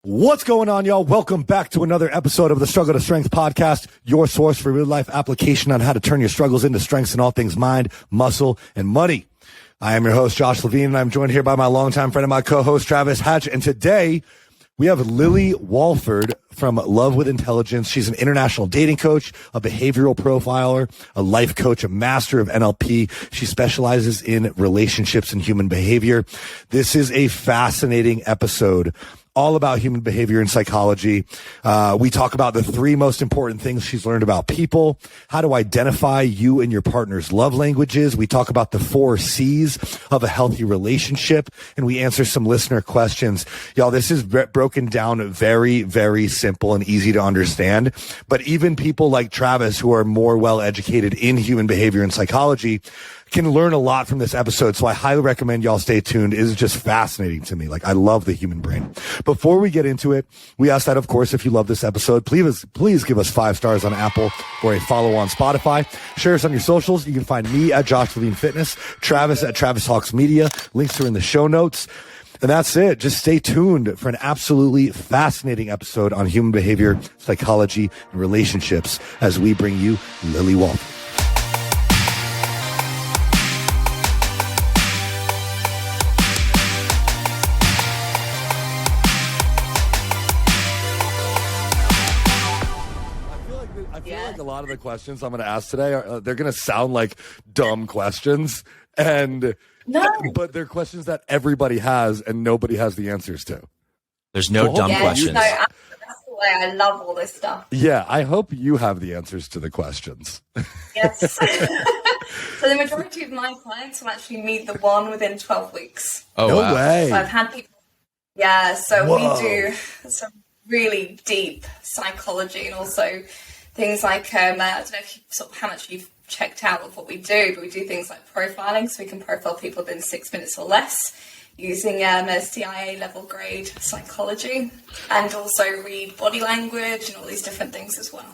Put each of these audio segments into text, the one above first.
What's going on, y'all? Welcome back to another episode of the Struggle to Strength podcast, your source for real-life application on how to turn your struggles into strengths in all things mind, muscle, and money. I am your host, Josh Levine, and I'm joined here by my longtime friend and my co-host, Travis Hatch. And today, we have Lily Walford from Love with Intelligence. She's an international dating coach, a behavioral profiler, a life coach, a master of NLP. She specializes in relationships and human behavior. This is a fascinating episode all about human behavior and psychology. We talk about the three most important things she's learned about people, how to identify you and your partner's love languages. We talk about the 4 C's of a healthy relationship, and we answer some listener questions. Y'all, this is broken down very, very simple and easy to understand. But even people like Travis, who are more well-educated in human behavior and psychology, can learn a lot from this episode. So I highly recommend y'all stay tuned. It is just fascinating to me. Like, I love the human brain. Before we get into it, we ask that, of course, if you love this episode, please give us 5 stars on Apple or a follow on Spotify. Share us on your socials. You can find me at Josh Levine Fitness, Travis at Travis Hawks Media. Links are in the show notes. And that's it. Just stay tuned for an absolutely fascinating episode on human behavior, psychology, and relationships as we bring you Lily Walford. A lot of the questions I'm going to ask today they're going to sound like dumb questions, but they're questions that everybody has and nobody has the answers to. There's no dumb questions. No, that's the way I love all this stuff. Yeah, I hope you have the answers to the questions. Yes. So the majority of my clients will actually meet the one within 12 weeks. Oh, no wow. way. So I've had people. Yeah, so Whoa. we do some really deep psychology and also things like, I don't know if how much you've checked out of what we do, but we do things like profiling, so we can profile people within 6 minutes or less using a CIA level grade psychology, and also read body language and all these different things as well.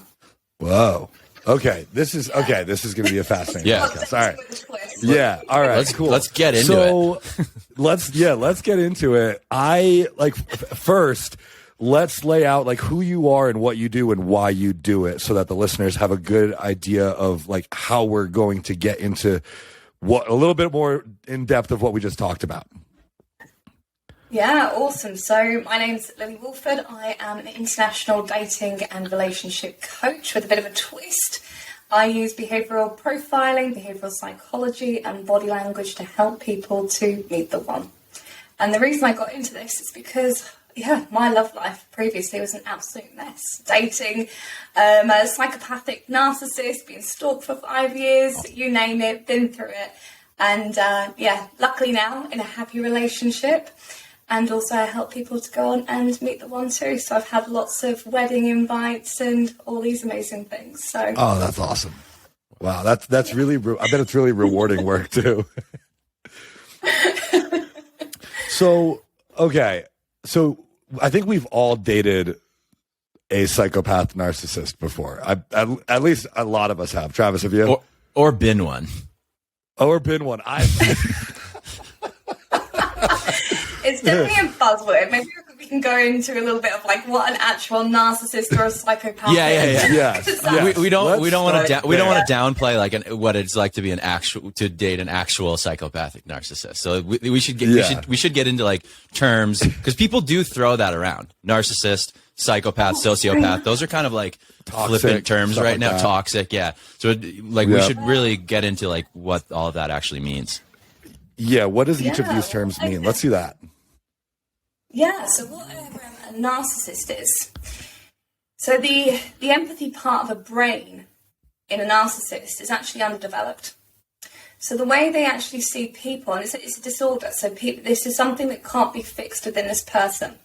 Whoa. Okay. This is going to be a fascinating podcast. All right. Yeah. All right. Cool. Let's get into it. let's get into it. First, let's lay out like who you are and what you do and why you do it, so that the listeners have a good idea of like how we're going to get into what a little bit more in depth of what we just talked about. Yeah, awesome. So my name's Lily Walford. I am an international dating and relationship coach with a bit of a twist. I use behavioral profiling, behavioral psychology, and body language to help people to meet the one. And the reason I got into this is because my love life previously was an absolute mess. Dating a psychopathic narcissist, being stalked for 5 years, you name it, been through it. And luckily now in a happy relationship. And also I help people to go on and meet the one too. So I've had lots of wedding invites and all these amazing things. So that's awesome. Wow, that's really, I bet it's really rewarding work too. So I think we've all dated a psychopath narcissist before. At least a lot of us have. Travis, have you? Or been one. Or been one. It's definitely a buzzword. Maybe we can go into a little bit of like what an actual narcissist or a psychopath is. Yeah. We don't want to downplay like what it's like to date an actual psychopathic narcissist. So we should get into like terms, because people do throw that around. Narcissist, psychopath, sociopath. Those are kind of like toxic, flippant terms right now. Toxic, yeah. So we should really get into like what all of that actually means. Yeah, what does each of these terms mean? Let's see that. Yeah, so what a narcissist is. So the empathy part of a brain in a narcissist is actually underdeveloped. So the way they actually see people, and it's a disorder, so this is something that can't be fixed within this person.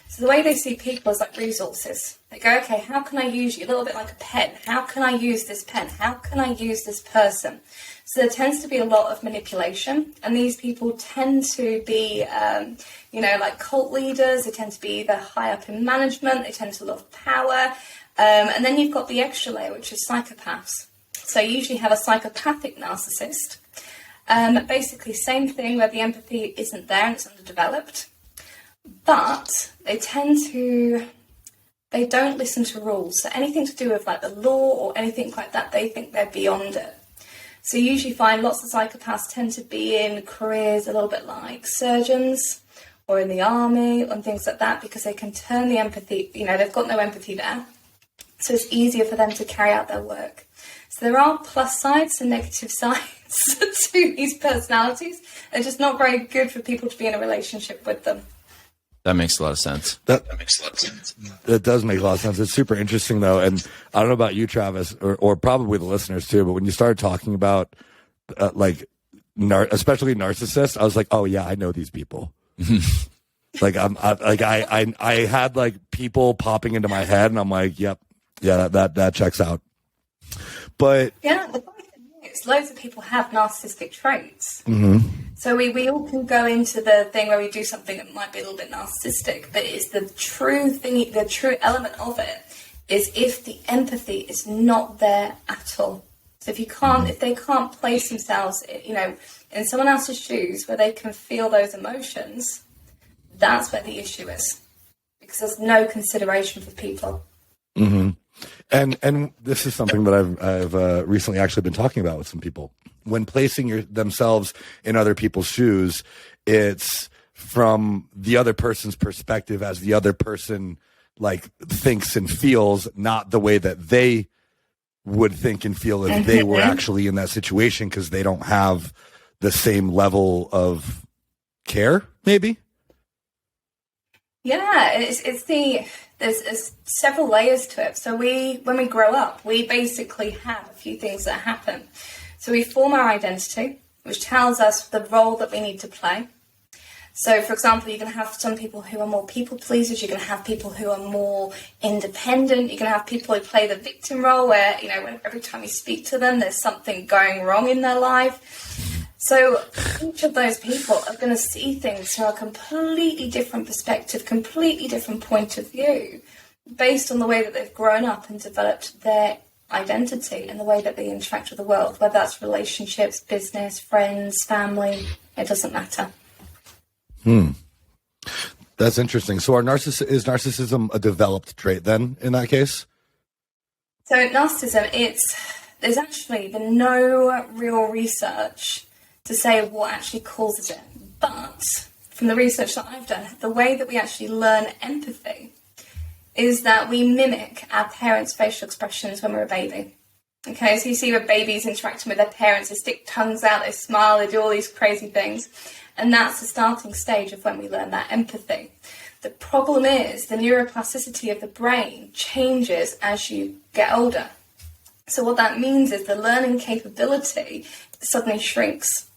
So the way they see people is like resources. They go, okay, how can I use you? A little bit like a pen. How can I use this pen? How can I use this person? So there tends to be a lot of manipulation, and these people tend to be, like cult leaders. They tend to be either high up in management. They tend to love power. And then you've got the extra layer, which is psychopaths. So you usually have a psychopathic narcissist. Basically, same thing where the empathy isn't there and it's underdeveloped. but they don't listen to rules. So anything to do with like the law or anything like that, they think they're beyond it. So you usually find lots of psychopaths tend to be in careers a little bit like surgeons or in the army and things like that, because they can turn the empathy, they've got no empathy there. So it's easier for them to carry out their work. So there are plus sides and negative sides to these personalities. They're just not very good for people to be in a relationship with them. That makes a lot of sense. That makes a lot of sense. That does make a lot of sense. It's super interesting, though. And I don't know about you, Travis, or probably the listeners, too, but when you started talking about, especially narcissists, I was like, oh, yeah, I know these people. I had, like, people popping into my head, and I'm like, yep, yeah, that checks out. But yeah, the funny thing is, loads of people have narcissistic traits. Mm-hmm. So we all can go into the thing where we do something that might be a little bit narcissistic, but it's the true thing, the true element of it is if the empathy is not there at all. So if they can't place themselves, in someone else's shoes where they can feel those emotions, that's where the issue is, because there's no consideration for people. Mm-hmm. And this is something that I've recently actually been talking about with some people. When placing themselves in other people's shoes, it's from the other person's perspective as the other person like thinks and feels, not the way that they would think and feel if they were actually in that situation, because they don't have the same level of care, maybe. Yeah, there's several layers to it. So when we grow up, we basically have a few things that happen. So we form our identity, which tells us the role that we need to play. So, for example, you're going to have some people who are more people pleasers. You're going to have people who are more independent. You're going to have people who play the victim role where, every time you speak to them, there's something going wrong in their life. So each of those people are going to see things from a completely different perspective, completely different point of view, based on the way that they've grown up and developed their identity and the way that they interact with the world, whether that's relationships, business, friends, family, it doesn't matter. That's interesting. So is narcissism a developed trait then in that case? So narcissism, there's actually been no real research to say what actually causes it. But from the research that I've done, the way that we actually learn empathy is that we mimic our parents' facial expressions when we're a baby. Okay, so you see where babies interacting with their parents, they stick tongues out, they smile, they do all these crazy things. And that's the starting stage of when we learn that empathy. The problem is the neuroplasticity of the brain changes as you get older. So what that means is the learning capability suddenly shrinks.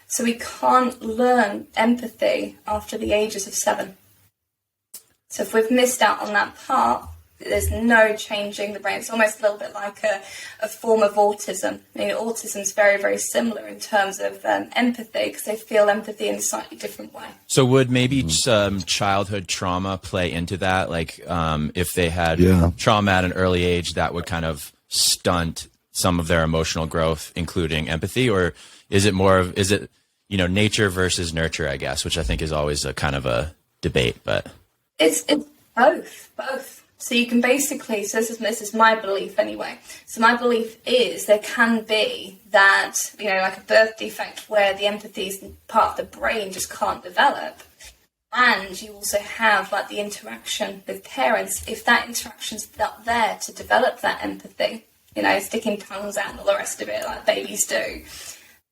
So we can't learn empathy after the ages of 7. So if we've missed out on that part, there's no changing the brain. It's almost a little bit like a form of autism. Autism is very, very similar in terms of empathy, because they feel empathy in a slightly different way. So would maybe some childhood trauma play into that? Like if they had trauma at an early age, that would kind of stunt some of their emotional growth, including empathy? Or is it nature versus nurture, I guess, which I think is always a kind of a debate, but it's both. So you can basically, this is my belief anyway. So my belief is there can be that, like a birth defect where the empathy is part of the brain just can't develop. And you also have like the interaction with parents. If that interaction's not there to develop that empathy, sticking tongues out and all the rest of it like babies do,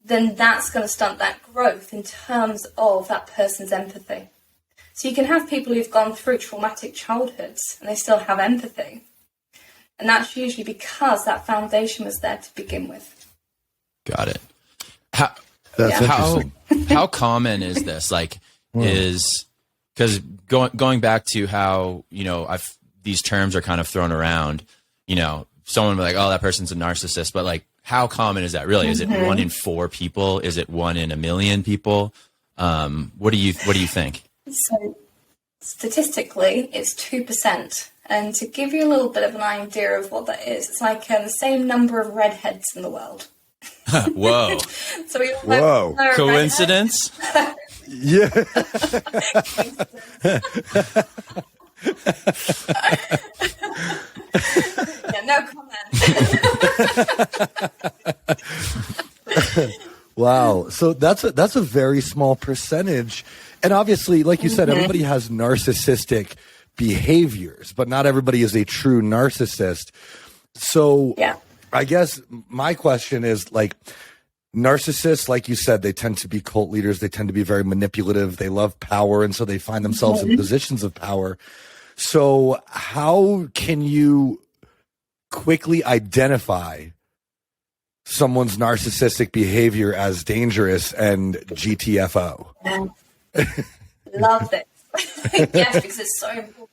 then that's going to stunt that growth in terms of that person's empathy. So you can have people who've gone through traumatic childhoods and they still have empathy. And that's usually because that foundation was there to begin with. Got it. That's interesting. How common is this? Because going back to how, these terms are kind of thrown around, someone will be like, oh, that person's a narcissist. But like, how common is that really? Is it 1 in 4 people? Is it 1 in a million people? What do you think? So statistically, it's 2%. And to give you a little bit of an idea of what that is, it's like the same number of redheads in the world. Whoa. So we all know coincidence? Yeah. Yeah, no comment. Wow. So that's a very small percentage. And obviously, like you said, everybody has narcissistic behaviors, but not everybody is a true narcissist. So yeah. I guess my question is, like, narcissists, like you said, they tend to be cult leaders. They tend to be very manipulative. They love power. And so they find themselves in positions of power. So how can you quickly identify someone's narcissistic behavior as dangerous and GTFO? Love this. Yes, because it's so important.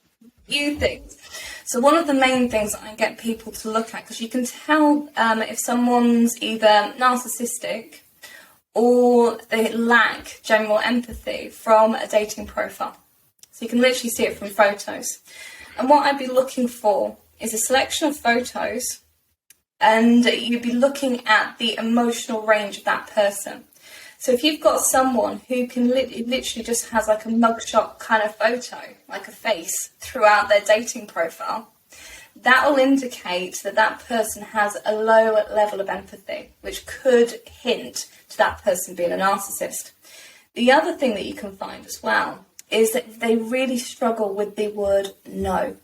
Few things. So one of the main things I get people to look at, because you can tell if someone's either narcissistic or they lack general empathy from a dating profile. So you can literally see it from photos. And what I'd be looking for is a selection of photos, and you'd be looking at the emotional range of that person. So if you've got someone who can literally just has like a mugshot kind of photo, like a face throughout their dating profile, that will indicate that that person has a low level of empathy, which could hint to that person being a narcissist. The other thing that you can find as well is that they really struggle with the word no.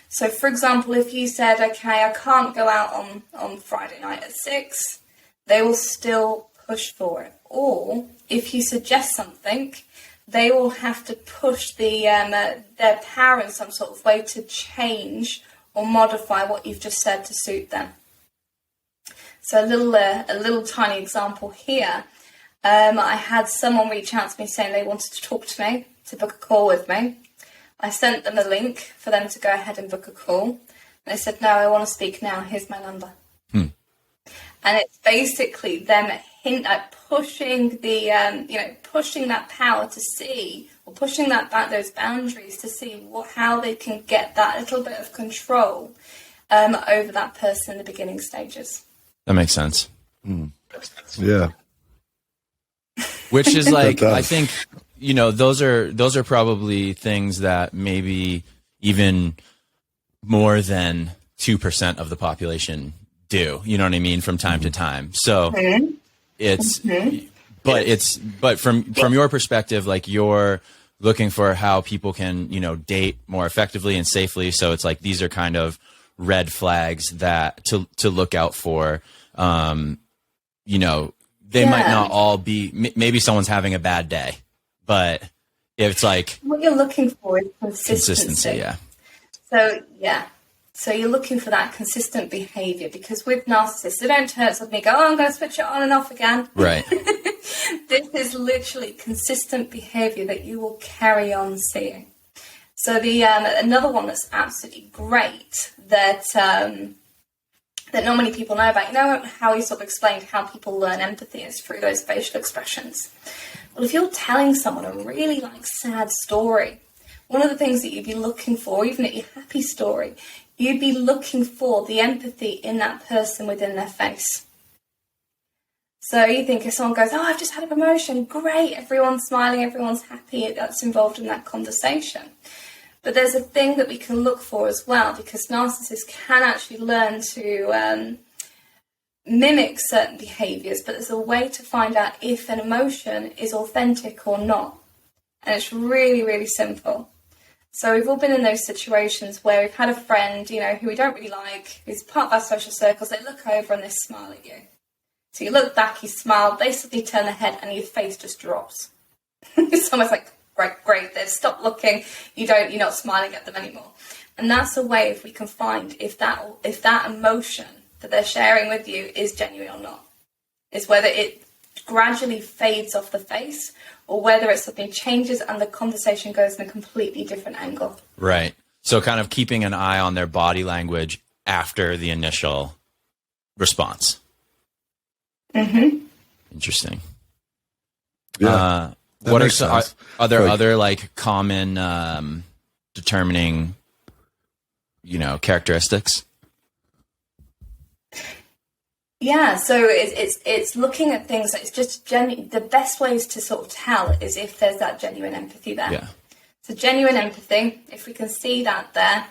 So, for example, if you said, okay, I can't go out on Friday night at 6, they will still push for it. Or if you suggest something, they will have to push their power in some sort of way to change or modify what you've just said to suit them. So a little tiny example here. I had someone reach out to me saying they wanted to talk to me, to book a call with me. I sent them a link for them to go ahead and book a call. They said, no, I want to speak now. Here's my number. And it's basically them pushing pushing that power to see, or pushing those boundaries to see how they can get that little bit of control over that person in the beginning stages. That makes sense. Yeah. Which is like, I think, those are probably things that maybe even more than 2% of the population do, you know what I mean, from time to time. So but from your perspective, like, you're looking for how people can, date more effectively and safely. So it's like, these are kind of red flags that to look out for. They might not all be, maybe someone's having a bad day, but it's like, what you're looking for is consistency. Yeah. So you're looking for that consistent behavior, because with narcissists, they don't turn suddenly go, oh, I'm going to switch it on and off again. Right. This is literally consistent behavior that you will carry on seeing. So the another one that's absolutely great that not many people know about, how he sort of explained how people learn empathy is through those facial expressions. Well, if you're telling someone a really sad story, one of the things that you'd be looking for, even at your happy story, you'd be looking for the empathy in that person within their face. So you think if someone goes, oh, I've just had a promotion, great, everyone's smiling, everyone's happy, that's involved in that conversation. But there's a thing that we can look for as well, because narcissists can actually learn to mimic certain behaviours, but there's a way to find out if an emotion is authentic or not. And it's really, really simple. So we've all been in those situations where we've had a friend, who we don't really like, who's part of our social circles. They look over and they smile at you. So you look back, you smile, they suddenly turn their head and your face just drops. It's almost like, great, they've stopped looking, you're not smiling at them anymore. And that's a way if we can find if that emotion that they're sharing with you is genuine or not. Is whether it gradually fades off the face, or whether it's something changes and the conversation goes in a completely different angle. Right. So kind of keeping an eye on their body language after the initial response. Interesting. Yeah. What are there other like common determining, characteristics? Yeah, so it's looking at things that it's just the best ways to sort of tell is if there's that genuine empathy there. Yeah. So genuine empathy, if we can see that there,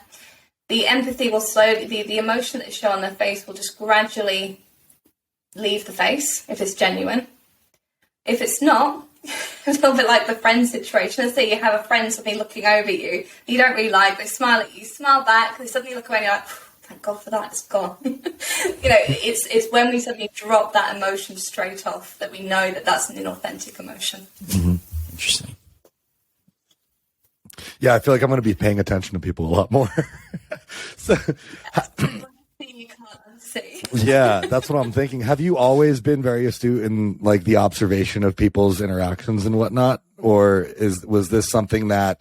the empathy will slowly, the emotion that is shown on their face will just gradually leave the face if it's genuine. If it's not, a little bit like the friend situation. Let's say you have a friend suddenly looking over you don't really like, they smile at you, smile back, they suddenly look away and you're like, thank God for that, it's gone. It's when we suddenly drop that emotion straight off that we know that that's an inauthentic emotion. Mm-hmm. Interesting. Yeah, I feel like I'm going to be paying attention to people a lot more. So, you can't unsee. Yeah, that's what I'm thinking. Have you always been very astute in like the observation of people's interactions and whatnot? Or was this something that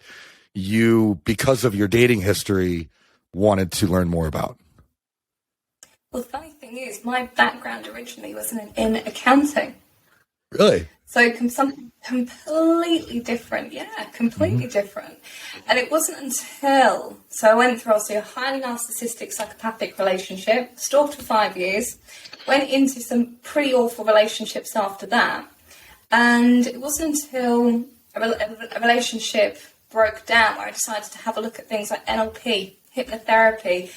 you, because of your dating history, wanted to learn more about? Well, the funny thing is, my background originally was in accounting. Really? So something completely different. Yeah, completely different. And it wasn't until, so I went through also a highly narcissistic psychopathic relationship, stalked for 5 years, went into some pretty awful relationships after that. And it wasn't until a relationship broke down where I decided to have a look at things like NLP, hypnotherapy,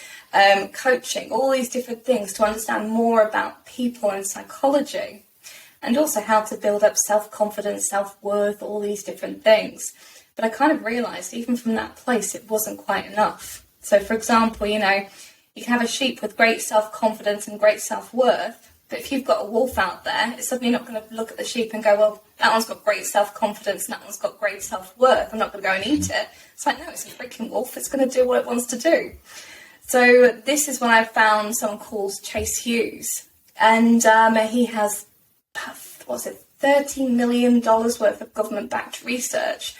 coaching, all these different things to understand more about people and psychology. And also how to build up self-confidence, self-worth, all these different things. But I kind of realised, even from that place, it wasn't quite enough. So, for example, you can have a sheep with great self-confidence and great self-worth, but if you've got a wolf out there, it's suddenly not going to look at the sheep and go, well, that one's got great self-confidence and that one's got great self-worth. I'm not going to go and eat it. It's like, no, it's a freaking wolf. It's going to do what it wants to do. So this is when I found someone called Chase Hughes. And he has... $13 million worth of government-backed research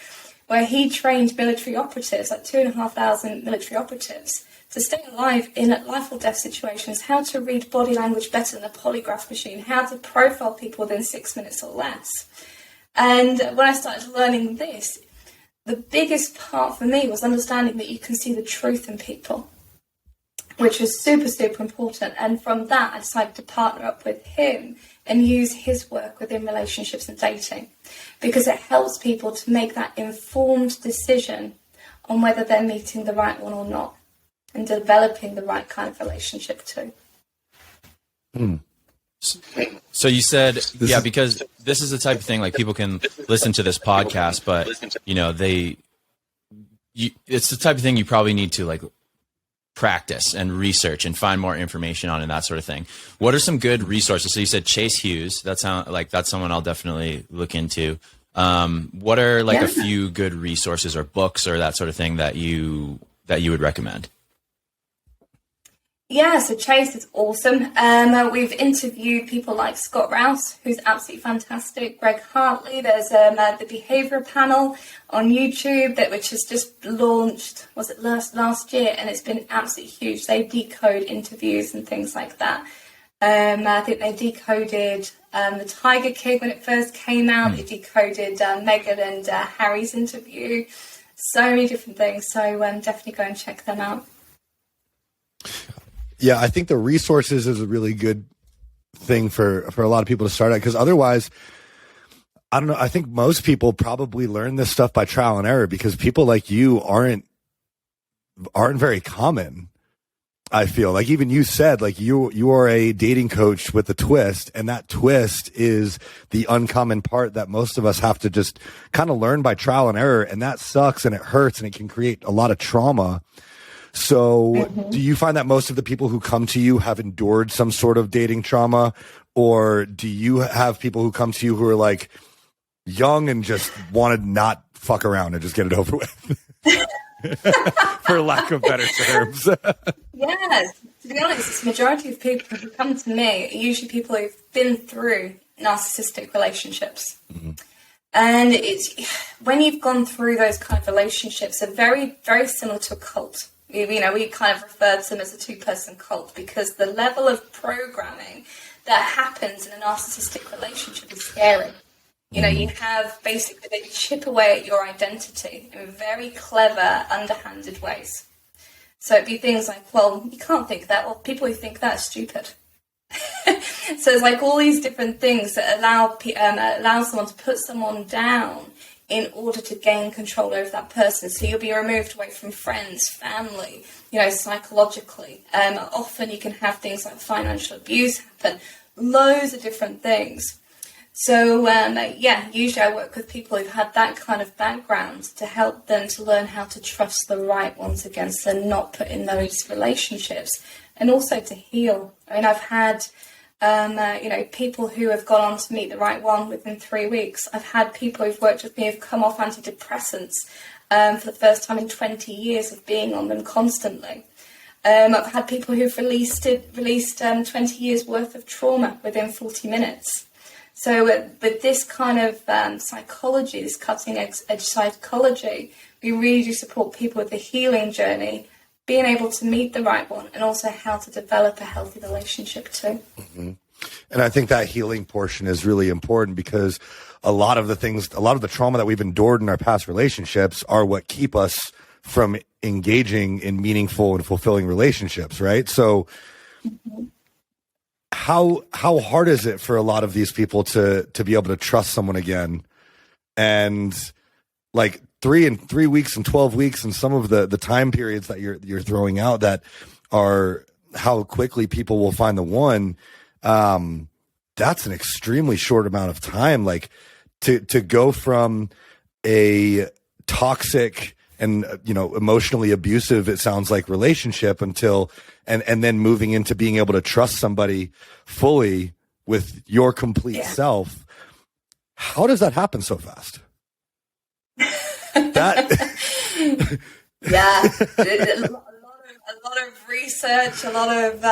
where he trained military operatives, like 2,500 military operatives, to stay alive in life or death situations, how to read body language better than a polygraph machine, how to profile people within 6 minutes or less. And when I started learning this, the biggest part for me was understanding that you can see the truth in people, which was super, super important. And from that, I decided to partner up with him and use his work within relationships and dating, because it helps people to make that informed decision on whether they're meeting the right one or not and developing the right kind of relationship too. So you said, yeah, because this is the type of thing, like, people can listen to this podcast, but it's the type of thing you probably need to like practice and research and find more information on and that sort of thing. What are some good resources? So you said Chase Hughes. That's someone I'll definitely look into. What are a few good resources or books or that sort of thing that you would recommend? Yeah, so Chase is awesome. We've interviewed people like Scott Rouse, who's absolutely fantastic. Greg Hartley. There's the Behavior Panel on YouTube, which has just launched, was it last year? And it's been absolutely huge. They decode interviews and things like that. I think they decoded the Tiger King when it first came out. They decoded Meghan and Harry's interview. So many different things. So definitely go and check them out. Yeah, I think the resources is a really good thing for a lot of people to start at, because otherwise, I don't know, I think most people probably learn this stuff by trial and error, because people like you aren't very common. I feel like even you said, like, you are a dating coach with a twist, and that twist is the uncommon part that most of us have to just kind of learn by trial and error, and that sucks and it hurts and it can create a lot of trauma. So do you find that most of the people who come to you have endured some sort of dating trauma, or do you have people who come to you who are like young and just want to not fuck around and just get it over with? For lack of better terms. Yes, to be honest, the majority of people who come to me are usually people who've been through narcissistic relationships. And it's when you've gone through those kind of relationships, they're very, very similar to a cult. We kind of refer to them as a two-person cult, because the level of programming that happens in a narcissistic relationship is scary. You have basically, they chip away at your identity in very clever, underhanded ways. So it'd be things like, well, you can't think that. Well, people who think that are stupid. So it's like all these different things that allow someone to put someone down in order to gain control over that person. So you'll be removed away from friends, family, psychologically. Often you can have things like financial abuse happen, loads of different things. So, usually I work with people who've had that kind of background to help them to learn how to trust the right ones again, so not put in those relationships, and also to heal. I mean, I've had, people who have gone on to meet the right one within 3 weeks. I've had people who've worked with me who've come off antidepressants for the first time in 20 years of being on them constantly. I've had people who've released 20 years worth of trauma within 40 minutes. So with this kind of psychology, this cutting-edge psychology, we really do support people with the healing journey, being able to meet the right one, and also how to develop a healthy relationship too. Mm-hmm. And I think that healing portion is really important, because a lot of the trauma that we've endured in our past relationships are what keep us from engaging in meaningful and fulfilling relationships, right? So how hard is it for a lot of these people to be able to trust someone again? And like 3 weeks and 12 weeks and some of the time periods that you're throwing out that are how quickly people will find the one, that's an extremely short amount of time. Like to go from a toxic and emotionally abusive, it sounds like, relationship until and then moving into being able to trust somebody fully with your complete self. How does that happen so fast? A lot of research, a lot of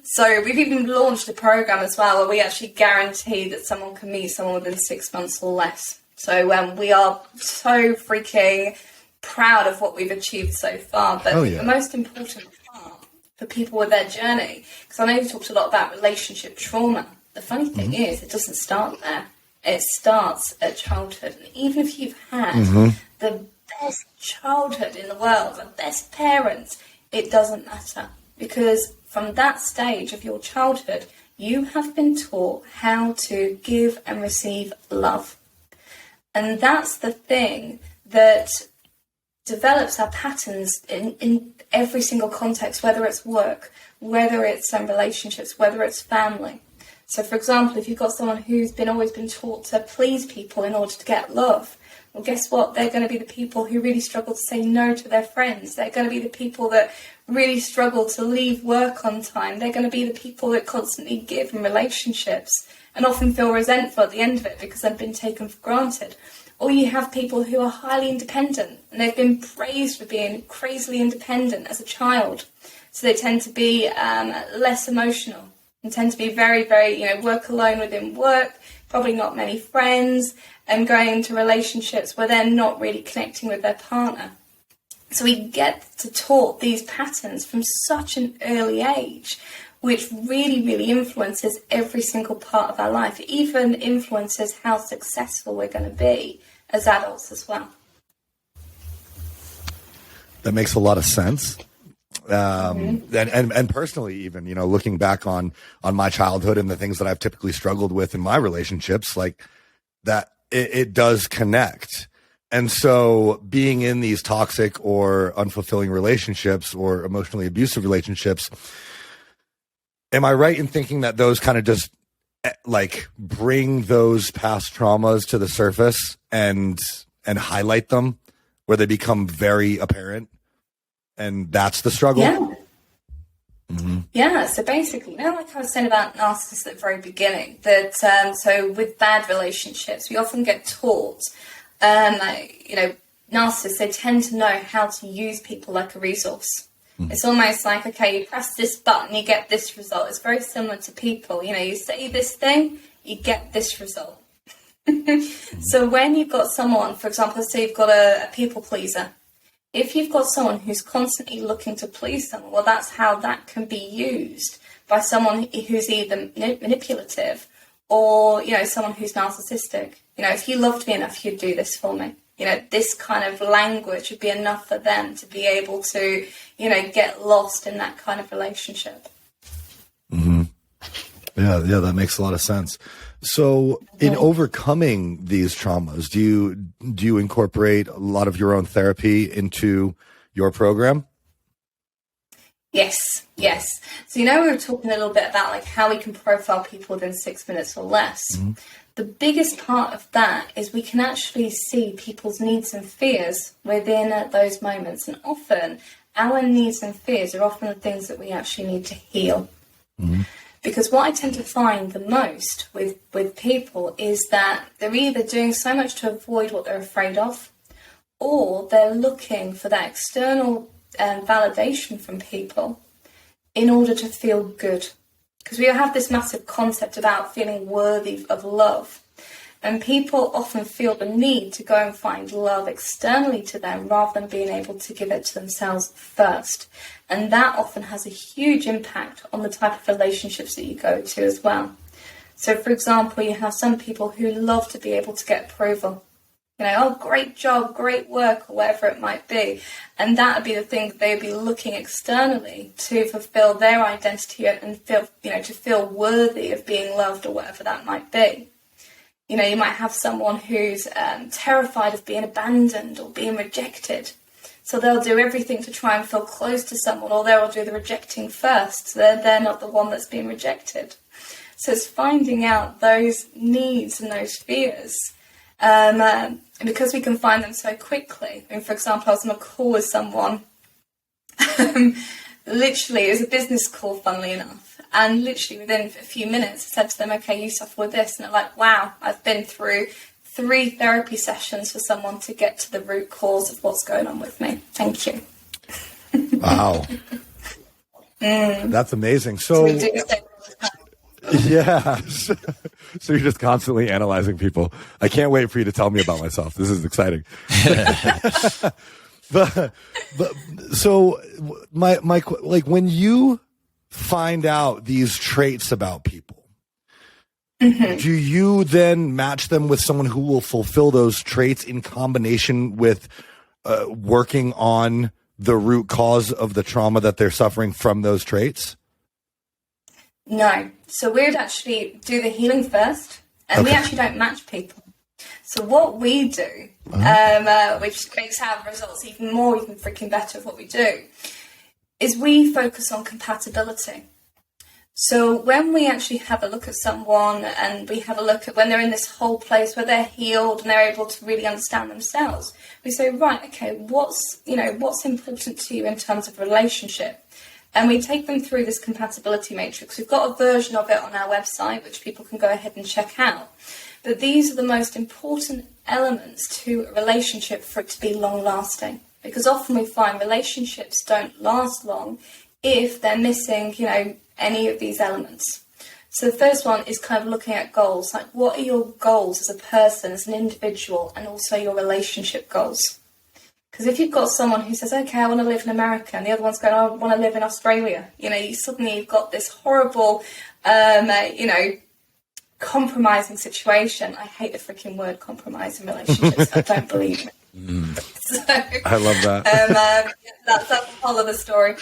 So we've even launched a program as well where we actually guarantee that someone can meet someone within 6 months or less. So we are so freaking proud of what we've achieved so far. But the most important part for people with their journey, because I know you talked a lot about relationship trauma. The funny thing is, it doesn't start there. It starts at childhood. And even if you've had the best childhood in the world, the best parents, it doesn't matter. Because from that stage of your childhood, you have been taught how to give and receive love. And that's the thing that develops our patterns in every single context, whether it's work, whether it's relationships, whether it's family. So, for example, if you've got someone who's always been taught to please people in order to get love, well, guess what? They're going to be the people who really struggle to say no to their friends. They're going to be the people that really struggle to leave work on time. They're going to be the people that constantly give in relationships and often feel resentful at the end of it because they've been taken for granted. Or you have people who are highly independent and they've been praised for being crazily independent as a child. So they tend to be less emotional and tend to be very, very, work alone within work, probably not many friends, and going into relationships where they're not really connecting with their partner. So we get to taught these patterns from such an early age, which really, really influences every single part of our life. It even influences how successful we're going to be as adults as well. That makes a lot of sense. And personally, even, looking back on my childhood and the things that I've typically struggled with in my relationships, like that, it does connect. And so being in these toxic or unfulfilling relationships or emotionally abusive relationships, am I right in thinking that those kind of just like bring those past traumas to the surface and highlight them where they become very apparent? And that's the struggle? Yeah. Mm-hmm. Yeah, so basically, like I was saying about narcissists at the very beginning, that so with bad relationships, we often get taught, narcissists, they tend to know how to use people like a resource. Mm-hmm. It's almost like, okay, you press this button, you get this result. It's very similar to people. You say this thing, you get this result. Mm-hmm. So when you've got someone, for example, let's say you've got a people pleaser. If you've got someone who's constantly looking to please someone, well, that's how that can be used by someone who's either manipulative or, someone who's narcissistic. If you loved me enough, you'd do this for me. This kind of language would be enough for them to be able to, get lost in that kind of relationship. Mm-hmm. Yeah, that makes a lot of sense. So in overcoming these traumas, do you incorporate a lot of your own therapy into your program? Yes. So, we were talking a little bit about like how we can profile people within 6 minutes or less. Mm-hmm. The biggest part of that is we can actually see people's needs and fears within those moments. And often our needs and fears are often the things that we actually need to heal. Mm-hmm. Because what I tend to find the most with people is that they're either doing so much to avoid what they're afraid of, or they're looking for that external validation from people in order to feel good. Because we have this massive concept about feeling worthy of love. And people often feel the need to go and find love externally to them rather than being able to give it to themselves first. And that often has a huge impact on the type of relationships that you go to as well. So, for example, you have some people who love to be able to get approval. Oh, great job, great work, or whatever it might be. And that would be the thing that they'd be looking externally to fulfill their identity and feel, to feel worthy of being loved or whatever that might be. You might have someone who's terrified of being abandoned or being rejected. So they'll do everything to try and feel close to someone, or they'll do the rejecting first. So they're not the one that's being rejected. So it's finding out those needs and those fears. Because we can find them so quickly. For example, I was on a call with someone. Literally, it was a business call, funnily enough. And literally within a few minutes, I said to them, okay, you suffer with this. And they're like, wow, I've been through 3 therapy sessions for someone to get to the root cause of what's going on with me. Thank you. Wow. That's amazing. So yeah. So you're just constantly analyzing people. I can't wait for you to tell me about myself. This is exciting. but so my like when you find out these traits about people, mm-hmm. do you then match them with someone who will fulfill those traits in combination with working on the root cause of the trauma that they're suffering from those traits? No. So we'd actually do the healing first, and we actually don't match people. So what we do, which makes our results even freaking better of what we do, is we focus on compatibility. So when we actually have a look at someone, and we have a look at when they're in this whole place where they're healed and they're able to really understand themselves, we say, right, okay, what's important to you in terms of relationship? And we take them through this compatibility matrix. We've got a version of it on our website, which people can go ahead and check out. But these are the most important elements to a relationship for it to be long-lasting. Because often we find relationships don't last long if they're missing, any of these elements. So the first one is kind of looking at goals. Like, what are your goals as a person, as an individual, and also your relationship goals? Because if you've got someone who says, okay, I want to live in America, and the other one's going, I want to live in Australia, you've got this horrible, compromising situation. I hate the freaking word compromise in relationships. I don't believe it. So, I love that. That's a whole other story.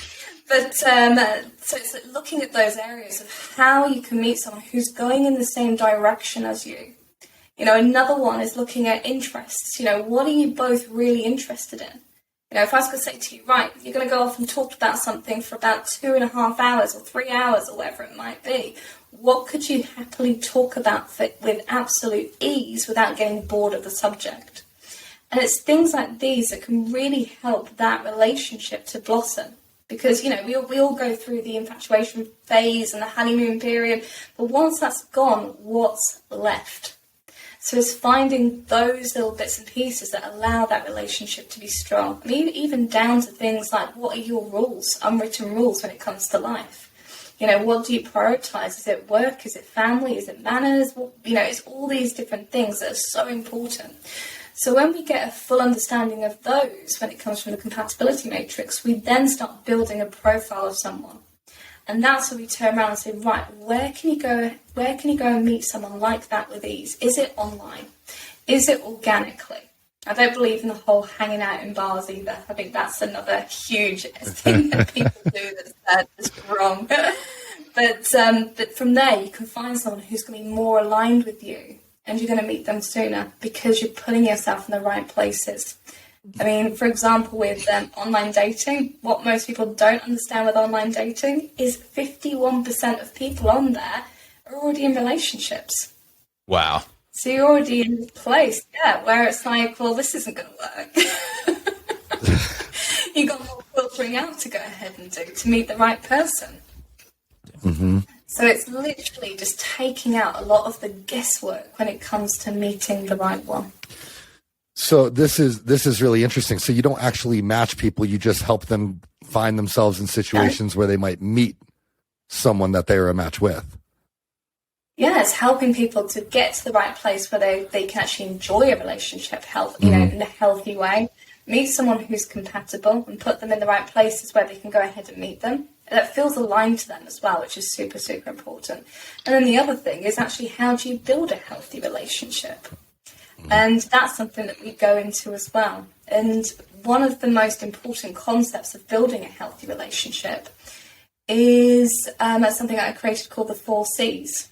But so it's like looking at those areas of how you can meet someone who's going in the same direction as you. Another one is looking at interests. What are you both really interested in? If I was going to say to you, right, you're going to go off and talk about something for about 2.5 hours or 3 hours or whatever it might be, what could you happily talk about with absolute ease without getting bored of the subject? And it's things like these that can really help that relationship to blossom. Because, we all go through the infatuation phase and the honeymoon period, but once that's gone, what's left? So it's finding those little bits and pieces that allow that relationship to be strong. I mean, even down to things like, what are your rules, unwritten rules when it comes to life? What do you prioritize? Is it work? Is it family? Is it manners? It's all these different things that are so important. So when we get a full understanding of those, when it comes from the compatibility matrix, we then start building a profile of someone. And that's when we turn around and say, right, where can you go and meet someone like that with ease? Is it online? Is it organically? I don't believe in the whole hanging out in bars either. I think that's another huge thing that people do that's wrong. But from there, you can find someone who's going to be more aligned with you, and you're going to meet them sooner because you're putting yourself in the right places. I mean, for example, with online dating, what most people don't understand with online dating is 51% of people on there are already in relationships. Wow. So you're already in a place, where it's like, well, this isn't going to work. You've got more filtering out to go ahead and do to meet the right person. Mm-hmm. So it's literally just taking out a lot of the guesswork when it comes to meeting the right one. So this is really interesting. So you don't actually match people; you just help them find themselves in situations where they might meet someone that they are a match with. Yeah, it's helping people to get to the right place where they can actually enjoy a relationship, in a healthy way. Meet someone who's compatible and put them in the right places where they can go ahead and meet them. That feels aligned to them as well, which is super, super important. And then the other thing is actually, how do you build a healthy relationship? And that's something that we go into as well. And one of the most important concepts of building a healthy relationship is something that I created called the 4 C's.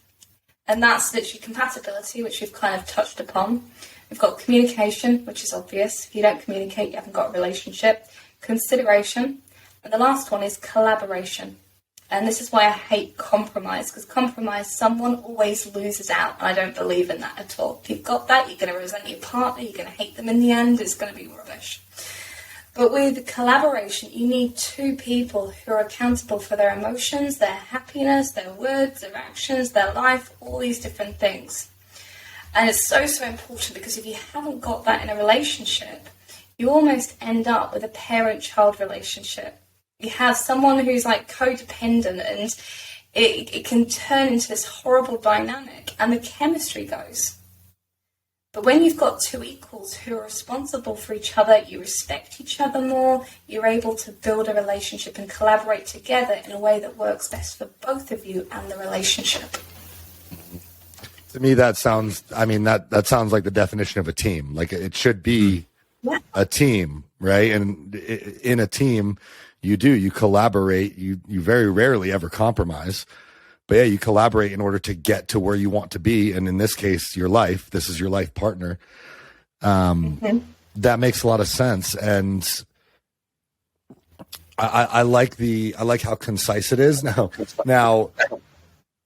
And that's literally compatibility, which we've kind of touched upon. We've got communication, which is obvious. If you don't communicate, you haven't got a relationship. Consideration. And the last one is collaboration. And this is why I hate compromise, because compromise, someone always loses out. And I don't believe in that at all. If you've got that, you're going to resent your partner, you're going to hate them in the end, it's going to be rubbish. But with collaboration, you need 2 people who are accountable for their emotions, their happiness, their words, their actions, their life, all these different things. And it's so, so important, because if you haven't got that in a relationship, you almost end up with a parent-child relationship. You have someone who's like codependent, and it can turn into this horrible dynamic, and the chemistry goes. But when you've got 2 equals who are responsible for each other, you respect each other more, you're able to build a relationship and collaborate together in a way that works best for both of you and the relationship. To me, that sounds like the definition of a team. Like, it should be a team, right? And in a team, you collaborate. You very rarely ever compromise. But yeah, you collaborate in order to get to where you want to be. And in this case, this is your life partner. That makes a lot of sense. And I like how concise it is. Now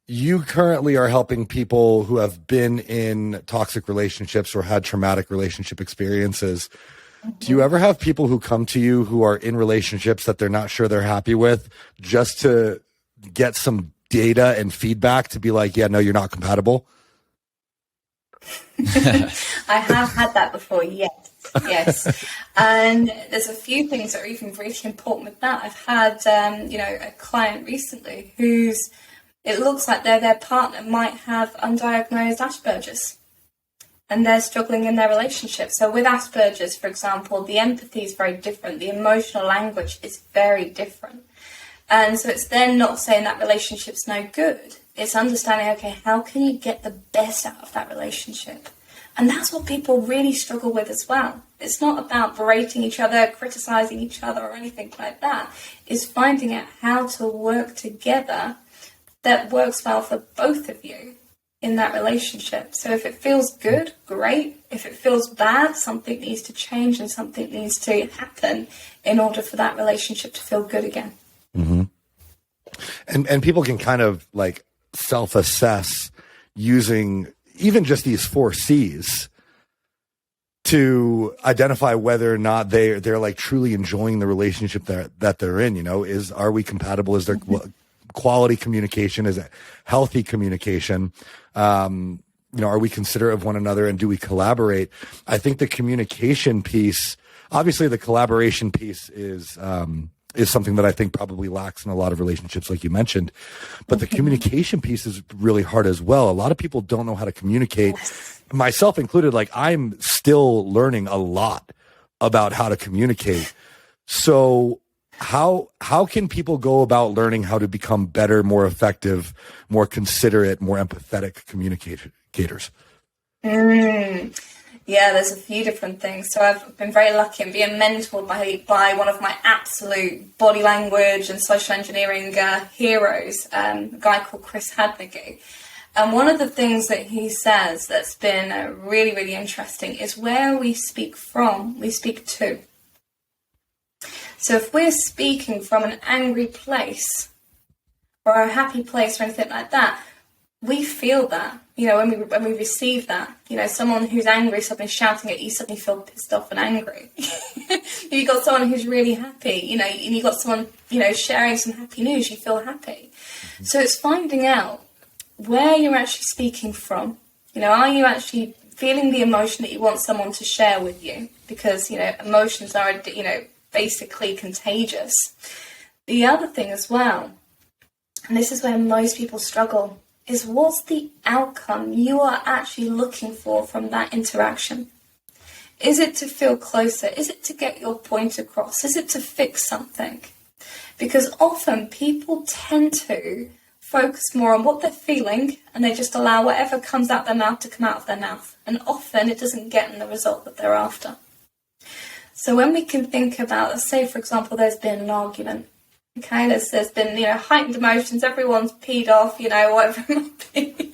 you currently are helping people who have been in toxic relationships or had traumatic relationship experiences. Do you ever have people who come to you who are in relationships that they're not sure they're happy with, just to get some data and feedback to be like, yeah, no, you're not compatible? I have had that before, yes. And there's a few things that are even really important with that. I've had, a client recently it looks like their partner might have undiagnosed Asperger's, and they're struggling in their relationship. So with Asperger's, for example, the empathy is very different. The emotional language is very different. And so it's then not saying that relationship's no good. It's understanding, okay, how can you get the best out of that relationship? And that's what people really struggle with as well. It's not about berating each other, criticizing each other, or anything like that. It's finding out how to work together that works well for both of you in that relationship. So if it feels good, great. If it feels bad, something needs to change and something needs to happen in order for that relationship to feel good again. Mm-hmm. And people can kind of like self-assess using even just these 4 C's to identify whether or not they're like truly enjoying the relationship that they're in. Are we compatible? Is there quality communication? Is it healthy communication? Are we considerate of one another, and do we collaborate? I think the communication piece, obviously the collaboration piece is something that I think probably lacks in a lot of relationships, like you mentioned. But the communication piece is really hard as well. A lot of people don't know how to communicate, myself included. Like, I'm still learning a lot about how to communicate. So how can people go about learning how to become better, more effective, more considerate, more empathetic communicators? Yeah, there's a few different things. So I've been very lucky in being mentored by one of my absolute body language and social engineering heroes, a guy called Chris Hadnagy. And one of the things that he says that's been really, really interesting is where we speak from, we speak to. So if we're speaking from an angry place or a happy place or anything like that, we feel that, when we receive that, someone who's angry, suddenly shouting at you, suddenly feel pissed off and angry. You've got someone who's really happy, and you've got someone, sharing some happy news, you feel happy. Mm-hmm. So it's finding out where you're actually speaking from. Are you actually feeling the emotion that you want someone to share with you? Because, emotions are, basically contagious. The other thing as well, and this is where most people struggle, is what's the outcome you are actually looking for from that interaction? Is it to feel closer? Is it to get your point across? Is it to fix something? Because often people tend to focus more on what they're feeling and they just allow whatever comes out their mouth to come out of their mouth. And often it doesn't get in the result that they're after. So when we can think about, let's say, for example, there's been an argument. Okay, there's been, heightened emotions, everyone's peed off, whatever it might be.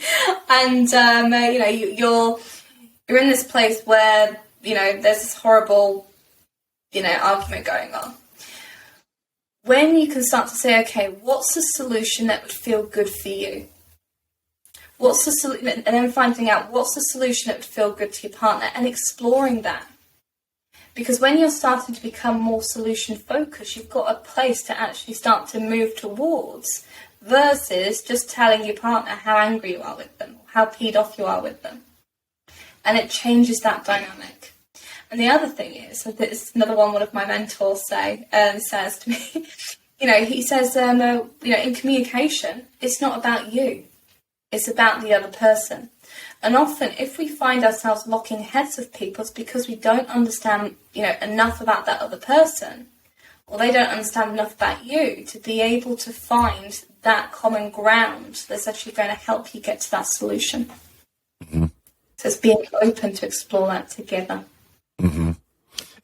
And, you're in this place where, there's this horrible, argument going on. When you can start to say, okay, what's the solution that would feel good for you? What's the solution? And then finding out what's the solution that would feel good to your partner and exploring that. Because when you're starting to become more solution focused, you've got a place to actually start to move towards versus just telling your partner how angry you are with them, how peed off you are with them. And it changes that dynamic. And the other thing is, this is another one of my mentors says to me, he says, in communication, it's not about you. It's about the other person. And often, if we find ourselves locking heads with people, it's because we don't understand, enough about that other person, or they don't understand enough about you to be able to find that common ground that's actually going to help you get to that solution. Mm-hmm. So it's being open to explore that together. Mm-hmm.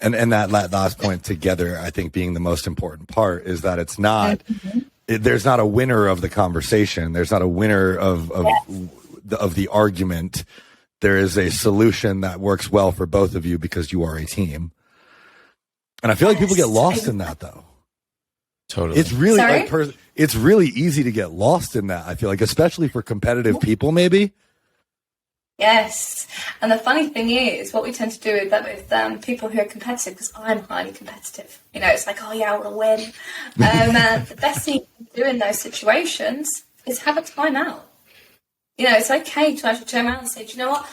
And that last point, together, I think being the most important part is that it's not, there's not a winner of the conversation. There's not a winner of the argument. There is a solution that works well for both of you because you are a team. And I feel like people get lost in that, though. Totally. It's really it's really easy to get lost in that. I feel like, especially for competitive people, maybe. Yes. And the funny thing is, what we tend to do with people who are competitive, because I'm highly competitive, it's like, oh yeah, I want to win. The best thing you can do in those situations is have a timeout. It's okay to actually turn around and say, do you know what?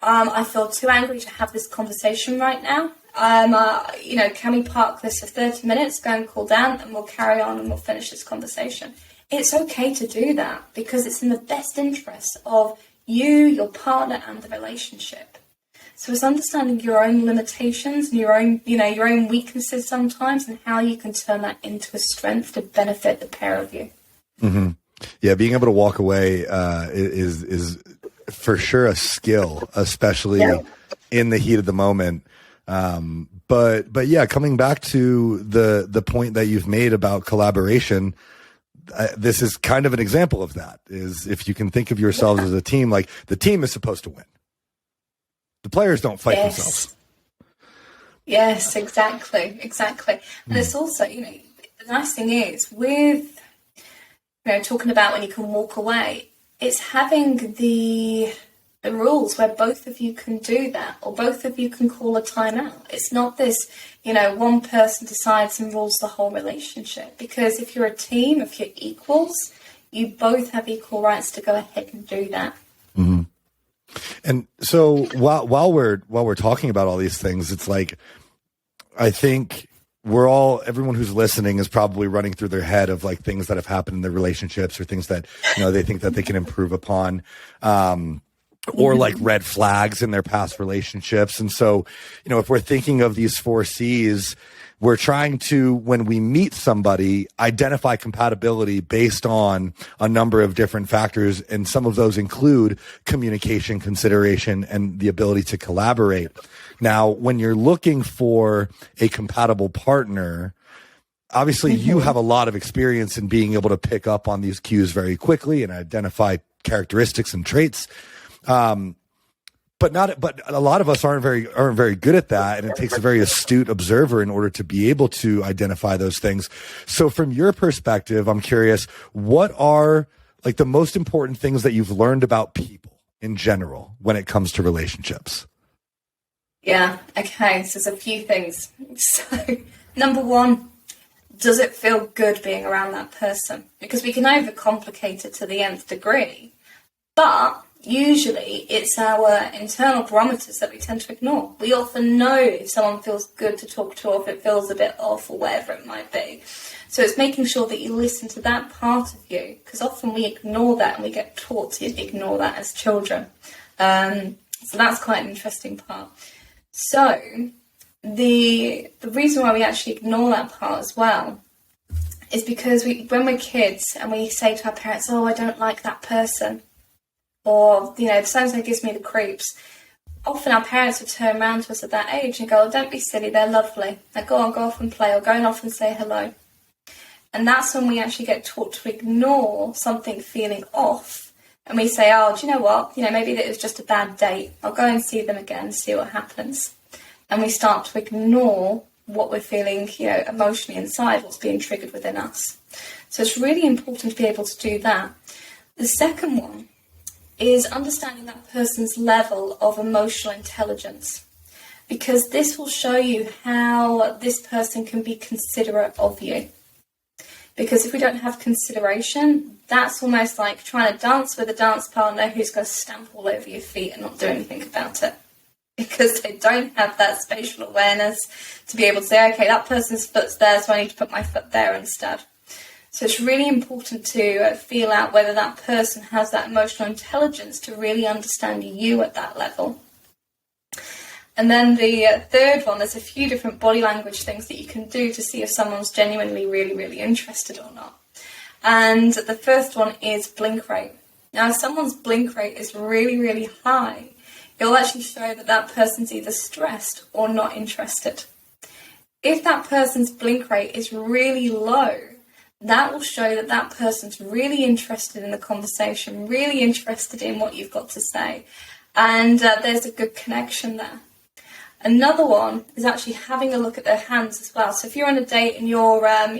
I feel too angry to have this conversation right now. Can we park this for 30 minutes, go and cool down, and we'll carry on and we'll finish this conversation. It's okay to do that because it's in the best interest of you, your partner, and the relationship. So it's understanding your own limitations and your own weaknesses sometimes, and how you can turn that into a strength to benefit the pair of you. Mm-hmm. Yeah, being able to walk away is for sure a skill, especially in the heat of the moment. But yeah, coming back to the point that you've made about collaboration, this is kind of an example of that. Is if you can think of yourselves as a team, like the team is supposed to win. The players don't fight themselves. Yes, exactly. And it's also, the nice thing is with, talking about when you can walk away, it's having the rules where both of you can do that, or both of you can call a timeout. It's not this, one person decides and rules the whole relationship. Because if you're a team, if you're equals, you both have equal rights to go ahead and do that. Mm-hmm. And so while we're talking about all these things, it's like, I think everyone who's listening is probably running through their head of like things that have happened in their relationships or things that, they think that they can improve upon, or like red flags in their past relationships. And so, if we're thinking of these 4 C's, we're trying to, when we meet somebody, identify compatibility based on a number of different factors. And some of those include communication, consideration, and the ability to collaborate. Now, when you're looking for a compatible partner, obviously you have a lot of experience in being able to pick up on these cues very quickly and identify characteristics and traits. But a lot of us aren't very good at that. And it takes a very astute observer in order to be able to identify those things. So from your perspective, I'm curious, what are like the most important things that you've learned about people in general when it comes to relationships? Yeah. Okay. So there's a few things. So number one, does it feel good being around that person? Because we can overcomplicate it to the nth degree, but usually it's our internal barometers that we tend to ignore. We often know if someone feels good to talk to or if it feels a bit off or whatever it might be. So it's making sure that you listen to that part of you, because often we ignore that and we get taught to ignore that as children. So that's quite an interesting part. So the reason why we actually ignore that part as well is because when we're kids and we say to our parents, oh, I don't like that person, or, so-and-so gives me the creeps, often our parents would turn around to us at that age and go, oh, don't be silly, they're lovely. Now go off and play, or go off and say hello. And that's when we actually get taught to ignore something feeling off. And we say, oh, do you know what? Maybe it was just a bad date. I'll go and see them again and see what happens. And we start to ignore what we're feeling, emotionally inside, what's being triggered within us. So it's really important to be able to do that. The second one is understanding that person's level of emotional intelligence, because this will show you how this person can be considerate of you. Because if we don't have consideration, that's almost like trying to dance with a dance partner who's going to stamp all over your feet and not do anything about it. Because they don't have that spatial awareness to be able to say, okay, that person's foot's there, so I need to put my foot there instead. So it's really important to feel out whether that person has that emotional intelligence to really understand you at that level. And then the third one, there's a few different body language things that you can do to see if someone's genuinely really, really interested or not. And the first one is blink rate. Now, if someone's blink rate is really, really high, it'll actually show that that person's either stressed or not interested. If that person's blink rate is really low, that will show that that person's really interested in the conversation, really interested in what you've got to say. And there's a good connection there. Another one is actually having a look at their hands as well. So if you're on a date and you're, at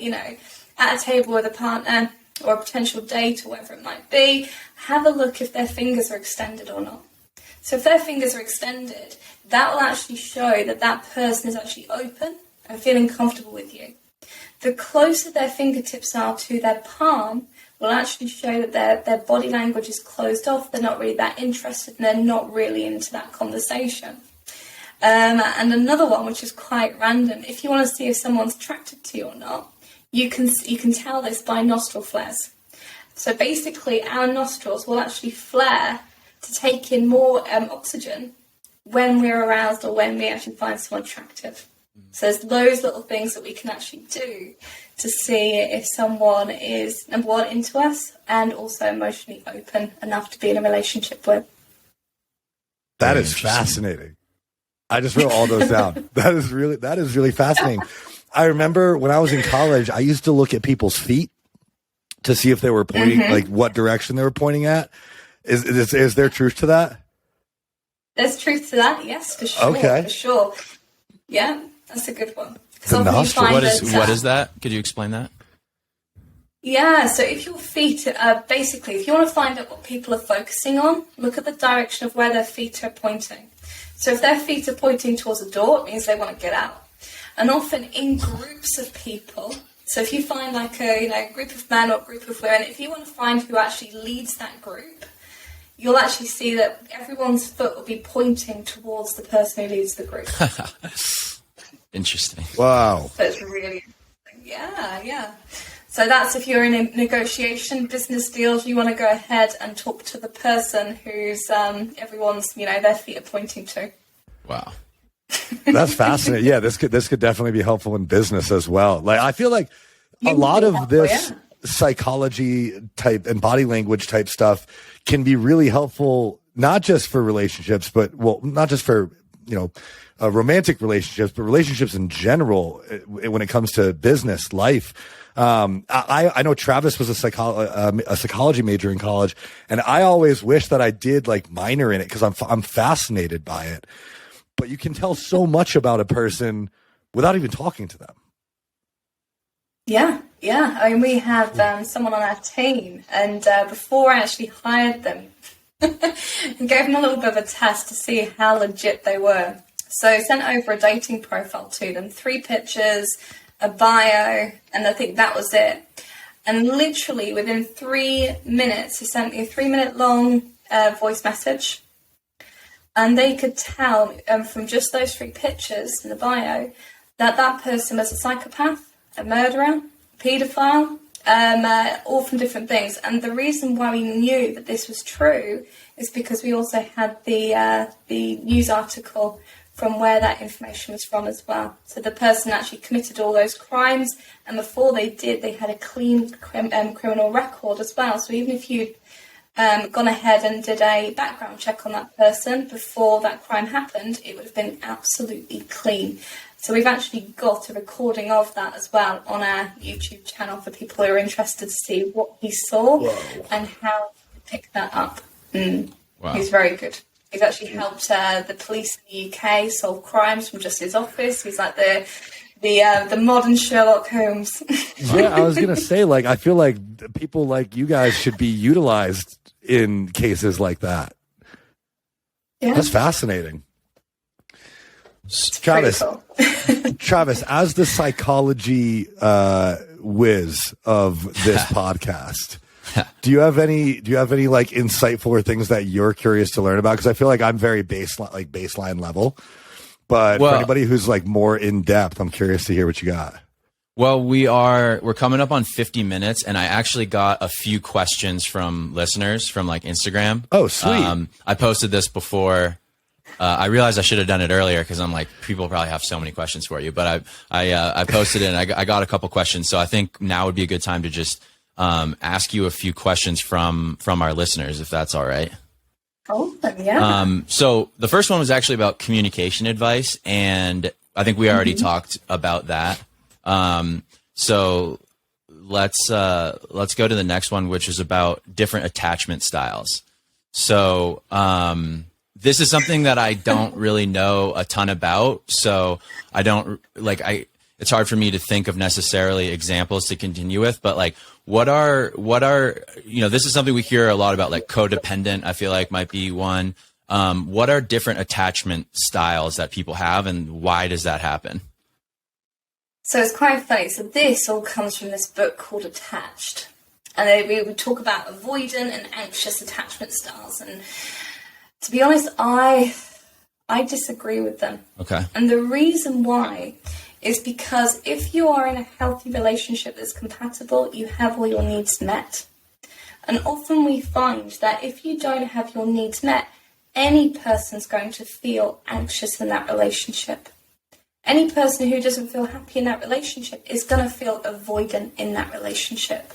a table with a partner or a potential date or whatever it might be, have a look if their fingers are extended or not. So if their fingers are extended, that will actually show that that person is actually open and feeling comfortable with you. The closer their fingertips are to their palm will actually show that their body language is closed off, they're not really that interested, and they're not really into that conversation. And another one, which is quite random, if you want to see if someone's attracted to you or not, you can tell this by nostril flares. So basically, our nostrils will actually flare to take in more oxygen when we're aroused or when we actually find someone attractive. So there's those little things that we can actually do to see if someone is, number one, into us and also emotionally open enough to be in a relationship with. That is fascinating. I just wrote all those down. That is really fascinating. I remember when I was in college, I used to look at people's feet to see if they were pointing, like what direction they were pointing at. Is there truth to that? There's truth to that, yes, for sure. Okay. For sure. Yeah, that's a good one. What is that? Could you explain that? Yeah, so if your feet are basically, if you want to find out what people are focusing on, look at the direction of where their feet are pointing. So if their feet are pointing towards a door, it means they want to get out. And often in groups of people, so if you find like a group of men or a group of women, if you want to find who actually leads that group, you'll actually see that everyone's foot will be pointing towards the person who leads the group. Interesting. Wow. So it's really interesting. Yeah. So that's if you're in a negotiation, business deals, you want to go ahead and talk to the person who's everyone's, their feet are pointing to. Wow. That's fascinating. Yeah, this could definitely be helpful in business as well. Like, I feel like a lot of this psychology type and body language type stuff can be really helpful, not just for relationships, but not just for, romantic relationships, but relationships in general when it comes to business life. I know Travis was a psychology major in college, and I always wish that I did like minor in it because I'm fascinated by it. But you can tell so much about a person without even talking to them. Yeah. I mean, we have someone on our team, and before I actually hired them, and gave them a little bit of a test to see how legit they were. So I sent over a dating profile to them, 3 pictures, a bio, and I think that was it. And literally within 3 minutes, he sent me a 3-minute long voice message. And they could tell from just those 3 pictures in the bio that person was a psychopath, a murderer, paedophile, all from different things. And the reason why we knew that this was true is because we also had the news article from where that information was from as well. So the person actually committed all those crimes, and before they did, they had a clean criminal record as well. So even if you'd gone ahead and did a background check on that person before that crime happened, it would have been absolutely clean. So we've actually got a recording of that as well on our YouTube channel for people who are interested to see what he saw and how to pick that up. Wow. He's very good. He's actually helped the police in the UK solve crimes from just his office. He's like the modern Sherlock Holmes. Yeah, I was going to say, like, I feel like people like you guys should be utilized in cases like that. Yeah. That's fascinating. Travis, cool. Travis, as the psychology whiz of this podcast, do you have any like insightful or things that you're curious to learn about? Because I feel like I'm very baseline level, but for anybody who's like more in depth, I'm curious to hear what you got. Well, we're coming up on 50 minutes, and I actually got a few questions from listeners from like Instagram. Oh, sweet. I posted this before. I realized I should have done it earlier because I'm like, people probably have so many questions for you, but I posted it and I got a couple questions. So I think now would be a good time to just ask you a few questions from our listeners, if that's all right. Oh, yeah. So the first one was actually about communication advice, and I think we already talked about that. So let's go to the next one, which is about different attachment styles. So this is something that I don't really know a ton about. So I don't it's hard for me to think of necessarily examples to continue with, but like, what are, this is something we hear a lot about, like codependent, I feel like might be one. What are different attachment styles that people have, and why does that happen? So it's quite funny. So this all comes from this book called Attached. And we would talk about avoidant and anxious attachment styles. And to be honest, I disagree with them. Okay. And the reason why is because if you are in a healthy relationship that's compatible, you have all your needs met. And often we find that if you don't have your needs met, any person's going to feel anxious in that relationship. Any person who doesn't feel happy in that relationship is going to feel avoidant in that relationship.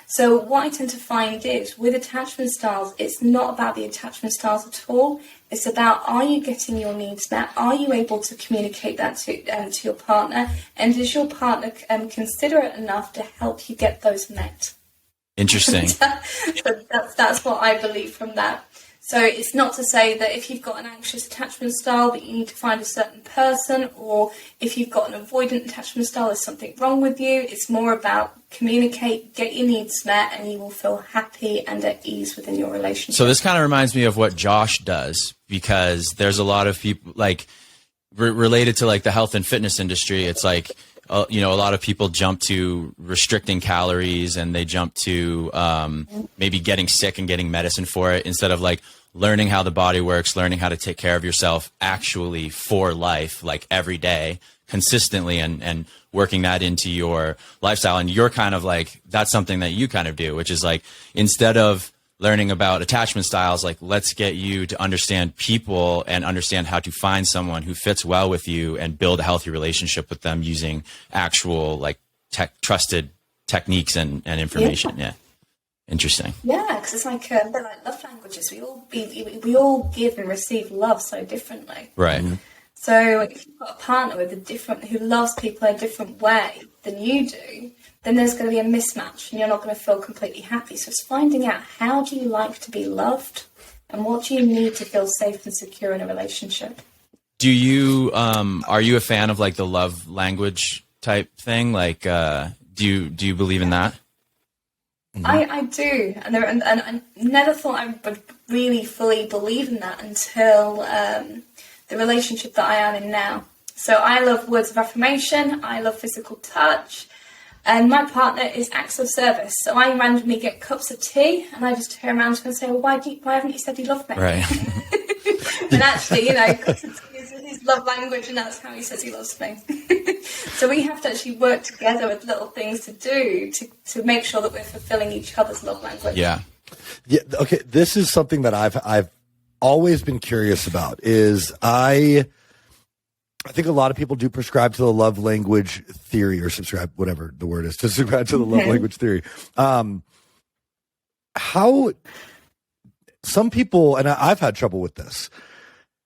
So what I tend to find is with attachment styles, it's not about the attachment styles at all. It's about, are you getting your needs met? Are you able to communicate that to your partner? And is your partner considerate enough to help you get those met? Interesting. So that's what I believe from that. So it's not to say that if you've got an anxious attachment style that you need to find a certain person, or if you've got an avoidant attachment style, there's something wrong with you. It's more about communicate, get your needs met, and you will feel happy and at ease within your relationship. So this kind of reminds me of what Josh does, because there's a lot of people like related to like the health and fitness industry. It's like, a lot of people jump to restricting calories, and they jump to maybe getting sick and getting medicine for it, instead of like learning how the body works, learning how to take care of yourself actually for life, like every day consistently, and working that into your lifestyle. And you're kind of like, that's something that you kind of do, which is like, instead of learning about attachment styles, like let's get you to understand people and understand how to find someone who fits well with you and build a healthy relationship with them using actual like trusted techniques and information. Yeah. Interesting. Yeah, because it's like a bit like love languages. We all give and receive love so differently. Right. Mm-hmm. So if you've got a partner who loves people a different way than you do, then there's going to be a mismatch and you're not going to feel completely happy. So it's finding out, how do you like to be loved and what do you need to feel safe and secure in a relationship? Do you, are you a fan of like the love language type thing? Like, do you believe in that? I do. And I never thought I would really fully believe in that until the relationship that I am in now. So I love words of affirmation. I love physical touch. And my partner is acts of service. So I randomly get cups of tea and I just turn around to him and say, well, why haven't you said you love me? Right. But actually, cups of tea is his love language and that's how he says he loves me. So we have to actually work together with little things to do to make sure that we're fulfilling each other's love language. Yeah. Yeah. Okay. This is something that I've always been curious about. Is I think a lot of people do prescribe to the love language theory, or subscribe, whatever the word is, to subscribe to the love language theory. How some people, and I've had trouble with this.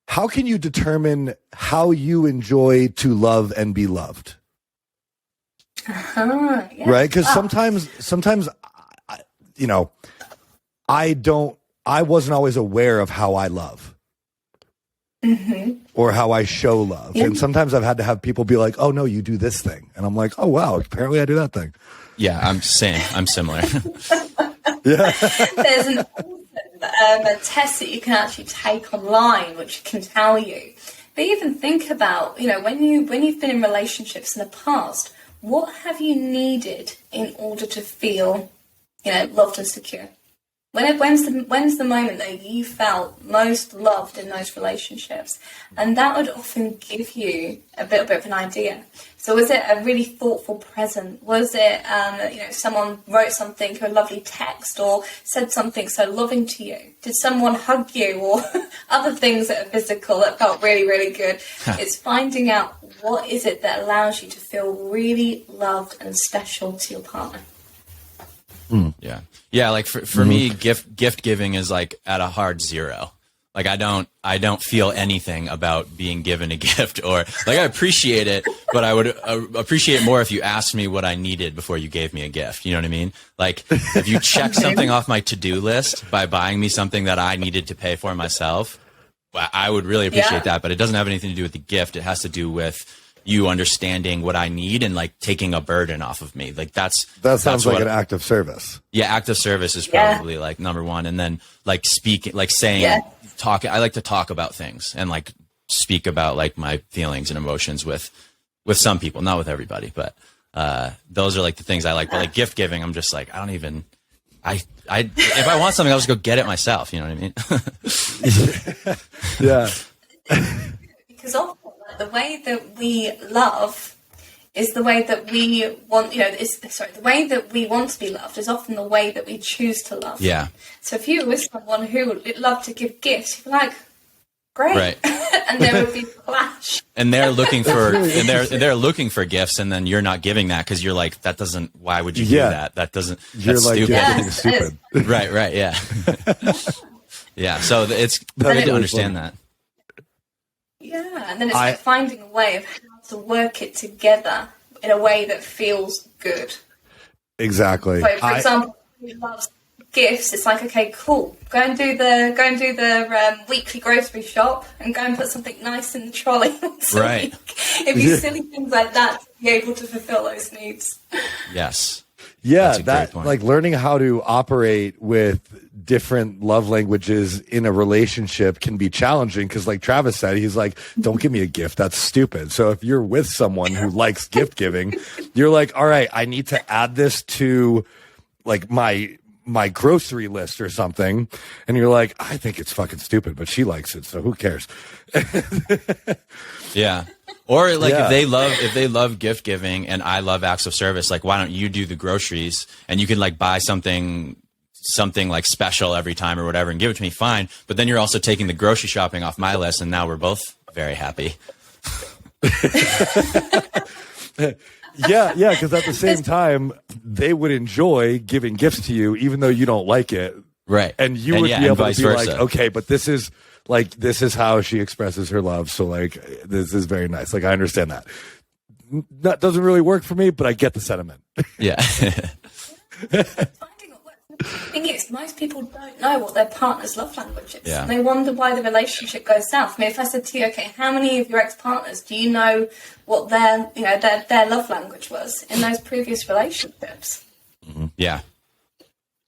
How can you determine how you enjoy to love and be loved? Yeah. Right? Because sometimes, I wasn't always aware of how I love. Mm-hmm. Or how I show love. Yeah. And sometimes I've had to have people be like, oh no, you do this thing. And I'm like, oh wow, apparently I do that thing. Yeah, I'm similar. Yeah. There's a test that you can actually take online which can tell you. But even think about, when you've been in relationships in the past, what have you needed in order to feel, loved and secure? When's the moment that you felt most loved in those relationships? And that would often give you a bit of an idea. So was it a really thoughtful present? Was it, someone wrote something, a lovely text, or said something so loving to you? Did someone hug you, or other things that are physical that felt really, really good? It's finding out what is it that allows you to feel really loved and special to your partner. Yeah. Yeah. Like for me, gift giving is like at a hard 0. Like I don't feel anything about being given a gift, or like I appreciate it, but I would appreciate more if you asked me what I needed before you gave me a gift. You know what I mean? Like if you check something off my to-do list by buying me something that I needed to pay for myself, I would really appreciate that, but it doesn't have anything to do with the gift. It has to do with you understanding what I need and like taking a burden off of me. Like that sounds like an act of service. Yeah. Act of service is probably like number one. And then like speaking, like saying, talking, I like to talk about things and like speak about like my feelings and emotions with some people, not with everybody, but, those are like the things I like. But like gift giving, I'm just like, if I want something, I'll just go get it myself. You know what I mean? Yeah. Because often the way that we love is the way that we want, the way that we want to be loved is often the way that we choose to love. Yeah. So if you were with someone who would love to give gifts, you'd be like, great. Right. And there would be a clash. And they're looking for, they're looking for gifts, and then you're not giving that because you're like, why would you do that? That doesn't, you're that's like, stupid. Stupid. Right. Yeah. Yeah. So it's good to understand that. Yeah, and then it's like finding a way of how to work it together in a way that feels good. Exactly. So, for example, who loves gifts? It's like, okay, cool. Go and do the weekly grocery shop, and go and put something nice in the trolley once a week. If you silly things like that, to be able to fulfill those needs. Yes. Yeah, that like learning how to operate with different love languages in a relationship can be challenging because, like Travis said, he's like, don't give me a gift. That's stupid. So if you're with someone who likes gift giving, you're like, all right, I need to add this to like my grocery list or something. And you're like, I think it's fucking stupid, but she likes it. So who cares? Yeah. Or like if they love gift giving and I love acts of service, like why don't you do the groceries and you can like buy something something like special every time or whatever and give it to me, fine. But then you're also taking the grocery shopping off my list, and now we're both very happy. Yeah, because at the same time, they would enjoy giving gifts to you, even though you don't like it. Right. And you would be able to be versa. like, okay, but this is how she expresses her love. So like, this is very nice. Like, I understand that. That doesn't really work for me, but I get the sentiment. Yeah. The thing is, most people don't know what their partner's love language is. Yeah. And they wonder why the relationship goes south. I mean, if I said to you, okay, how many of your ex-partners do you know what their love language was in those previous relationships? Mm-hmm. Yeah.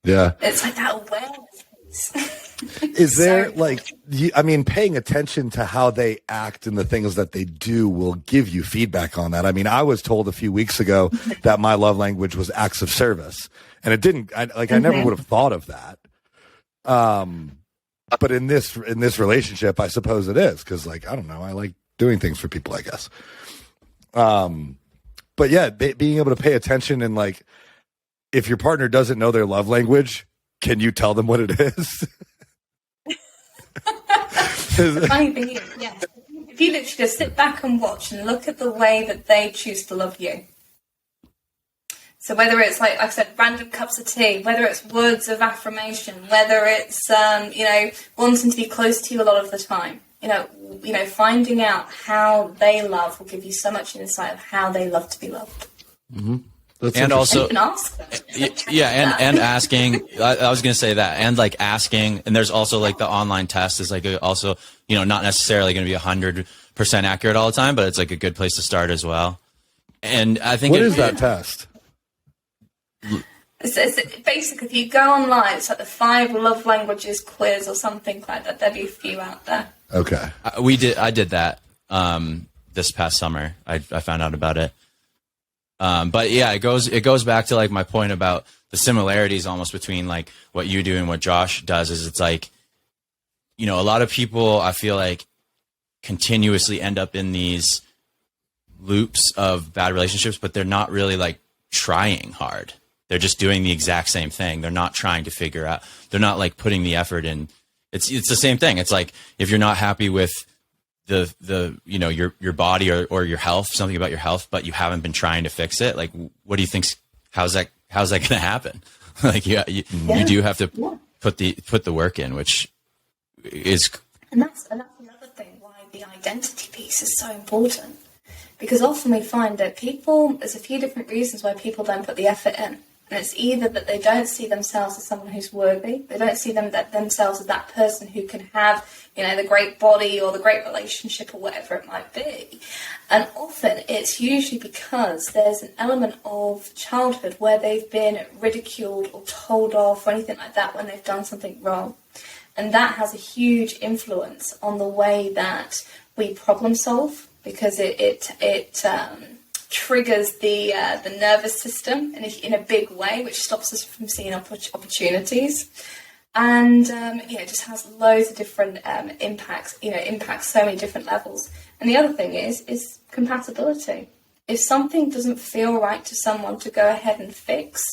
Yeah. It's like that awareness piece. Is there paying attention to how they act and the things that they do will give you feedback on that. I mean, I was told a few weeks ago that my love language was acts of service, and it didn't, I never would have thought of that. But in this relationship, I suppose it is, because like, I don't know, I like doing things for people, I guess. But yeah, being able to pay attention, and like, if your partner doesn't know their love language, can you tell them what it is? The funny thing is, yes, if you literally just sit back and watch and look at the way that they choose to love you. So whether it's like I said, random cups of tea, whether it's words of affirmation, whether it's wanting to be close to you a lot of the time, finding out how they love will give you so much insight of how they love to be loved. Mm-hmm. And also, you can ask them. And asking. I was going to say that, and like asking. And there's also like the online test is like also, not necessarily going to be 100% accurate all the time, but it's like a good place to start as well. And I think what is that test? It's basically, if you go online, it's like the 5 love languages quiz or something like that. There'll be a few out there. Okay. I did that this past summer. I found out about it. But yeah, it goes back to like my point about the similarities almost between like what you do and what Josh does. Is it's like, a lot of people, I feel like, continuously end up in these loops of bad relationships, but they're not really like trying hard. They're just doing the exact same thing. They're not trying to figure out, they're not like putting the effort in. It's the same thing. It's like, if you're not happy with your body or your health, something about your health, but you haven't been trying to fix it, like, what do you think? How's that going to happen? Like, you do have to put the work in, which is, and that's another thing why the identity piece is so important, because often we find that there's a few different reasons why people don't put the effort in. And it's either that they don't see themselves as someone who's worthy, they don't see themselves as that person who can have, the great body or the great relationship or whatever it might be. And often it's usually because there's an element of childhood where they've been ridiculed or told off or anything like that when they've done something wrong. And that has a huge influence on the way that we problem solve, because it triggers the nervous system in a big way, which stops us from seeing opportunities, and just has loads of different impacts. Impacts so many different levels. And the other thing is compatibility. If something doesn't feel right to someone to go ahead and fix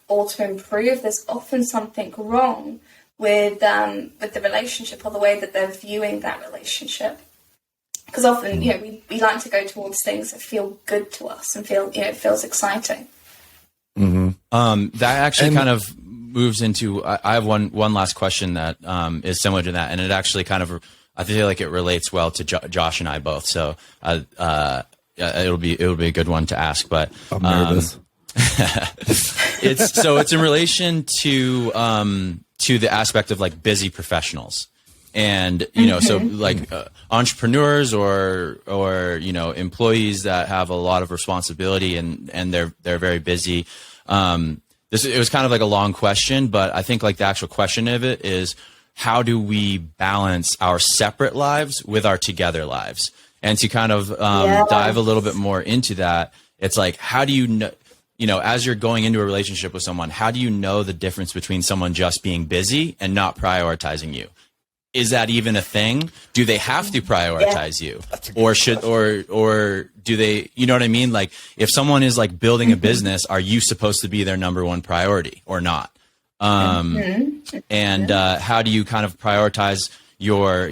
or to improve, there's often something wrong with the relationship or the way that they're viewing that relationship. Because often, we like to go towards things that feel good to us and it feels exciting. Mm-hmm. That actually kind of moves into, I have one last question that is similar to that. And it actually kind of, I feel like it relates well to Josh and I both. So it'll be a good one to ask, but I'm nervous. It's in relation to the aspect of like busy professionals. And, so like entrepreneurs or employees that have a lot of responsibility and they're very busy. It was kind of like a long question, but I think like the actual question of it is, how do we balance our separate lives with our together lives? And to kind of dive a little bit more into that, it's like, how do you know, as you're going into a relationship with someone, how do you know the difference between someone just being busy and not prioritizing you? Is that even a thing? Do they have to prioritize you, or do they? You know what I mean? Like, if someone is like building a business, are you supposed to be their number one priority or not? And how do you kind of prioritize your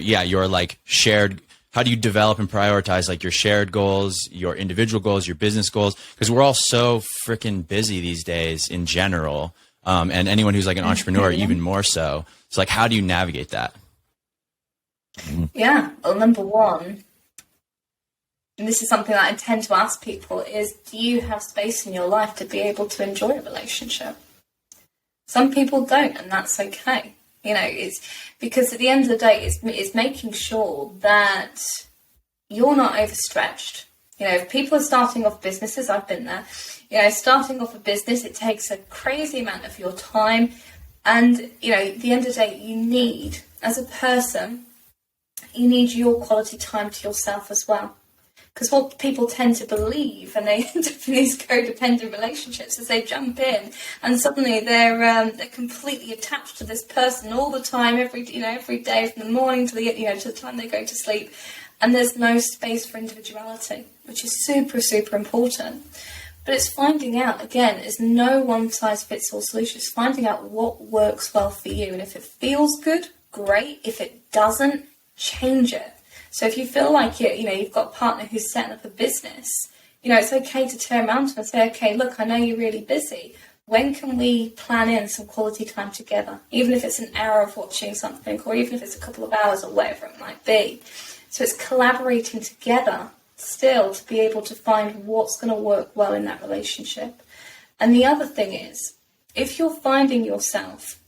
like shared, how do you develop and prioritize like your shared goals, your individual goals, your business goals? Because we're all so freaking busy these days in general. And anyone who's like an entrepreneur, even more so. So like, how do you navigate that? Yeah. Well, number one, and this is something that I tend to ask people, is do you have space in your life to be able to enjoy a relationship? Some people don't, and that's okay. You know, it's because at the end of the day, it's making sure that you're not overstretched. You know, if people are starting off businesses, I've been there, you know, starting off a business, it takes a crazy amount of your time. And, you know, at the end of the day, you need, as a person, you need your quality time to yourself as well. Because what people tend to believe, and they end up in these codependent relationships, is they jump in and suddenly they're completely attached to this person all the time, every day, from the morning to the time they go to sleep, and there's no space for individuality, which is super, super important. But it's finding out, again, it's no one-size-fits-all solution. It's finding out what works well for you, and if it feels good, great. If it doesn't, change it. So if you feel like you've got a partner who's setting up a business, you know, it's okay to turn around to them and say, okay, look, I know you're really busy. When can we plan in some quality time together? Even if it's an hour of watching something, or even if it's a couple of hours or whatever it might be. So it's collaborating together still to be able to find what's going to work well in that relationship. And the other thing is, if you're finding yourself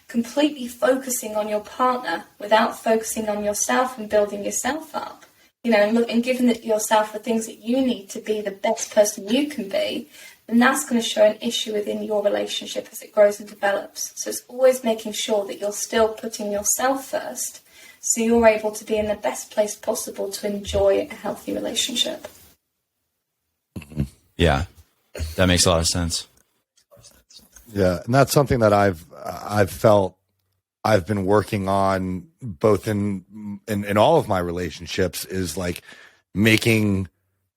completely focusing on your partner without focusing on yourself and building yourself up, you know, and giving yourself the things that you need to be the best person you can be, then that's going to show an issue within your relationship as it grows and develops. So it's always making sure that you're still putting yourself first, so you're able to be in the best place possible to enjoy a healthy relationship. Yeah, that makes a lot of sense. Yeah, and that's something that I've felt I've been working on both in all of my relationships, is like making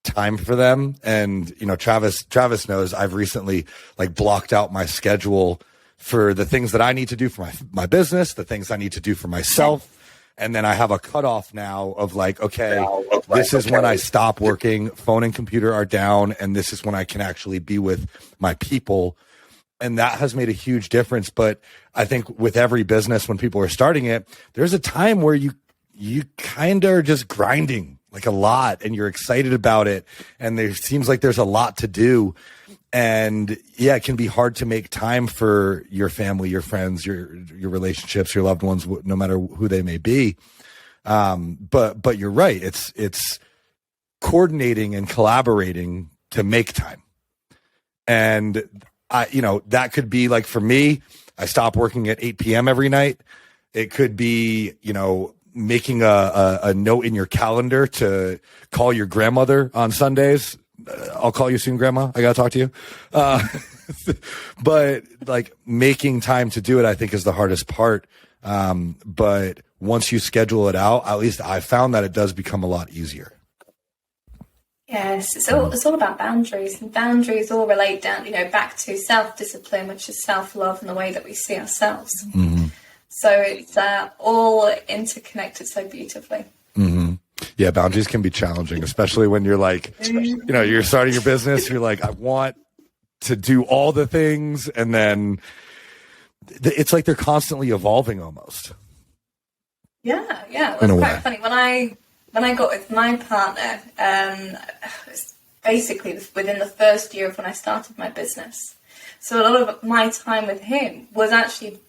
time for them. And, you know, Travis knows I've recently like blocked out my schedule for the things that I need to do for my business, the things I need to do for myself. And then I have a cutoff now of like, okay, this is when I stop working, phone and computer are down, and this is when I can actually be with my people. And that has made a huge difference. But I think with every business, when people are starting it, there's a time where you kind of are just grinding like a lot, and you're excited about it. And there seems like there's a lot to do. And yeah, it can be hard to make time for your family, your friends, your relationships, your loved ones, no matter who they may be. But you're right. It's coordinating and collaborating to make time. And that could be like, for me, I stop working at 8 p.m. every night. It could be, making a note in your calendar to call your grandmother on Sundays. I'll call you soon, Grandma. I got to talk to you. But like making time to do it, I think, is the hardest part. But once you schedule it out, at least I found that it does become a lot easier. Yes, it's all about boundaries, and boundaries all relate down, back to self-discipline, which is self-love and the way that we see ourselves. Mm-hmm. So it's all interconnected so beautifully. Mm-hmm. Yeah, boundaries can be challenging, especially when you're like, you're starting your business. You're like, I want to do all the things, and then it's like they're constantly evolving almost. Yeah, it was quite funny when I got with my partner. It was basically within the first year of when I started my business. So a lot of my time with him was actually,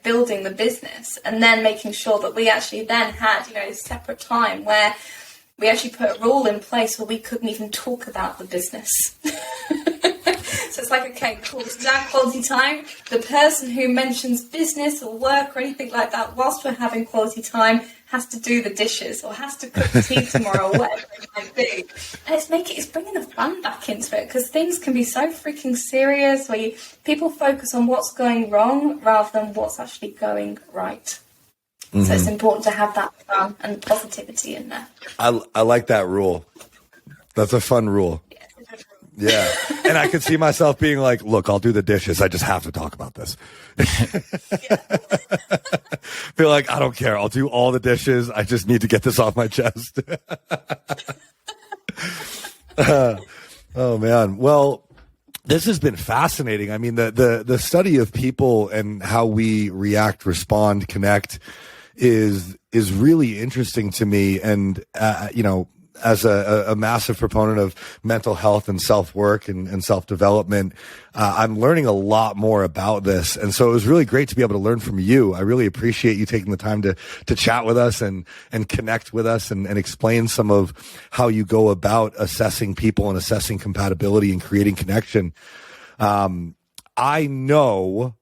building the business, and then making sure that we actually then had, a separate time where we actually put a rule in place where we couldn't even talk about the business. So it's like, okay, cool, this is our quality time. The person who mentions business or work or anything like that whilst we're having quality time has to do the dishes or has to cook tea tomorrow or whatever it might be. And it's bringing the fun back into it, because things can be so freaking serious where people focus on what's going wrong rather than what's actually going right. Mm-hmm. So it's important to have that fun and positivity in there. I like that rule. That's a fun rule. Yeah. And I could see myself being like, look, I'll do the dishes. I just have to talk about this. Feel like, I don't care. I'll do all the dishes. I just need to get this off my chest. Oh man. Well, this has been fascinating. I mean, the study of people and how we react, respond, connect is really interesting to me. And, as a massive proponent of mental health and self-work and self-development, I'm learning a lot more about this. And so it was really great to be able to learn from you. I really appreciate you taking the time to chat with us and connect with us and explain some of how you go about assessing people and assessing compatibility and creating connection. I know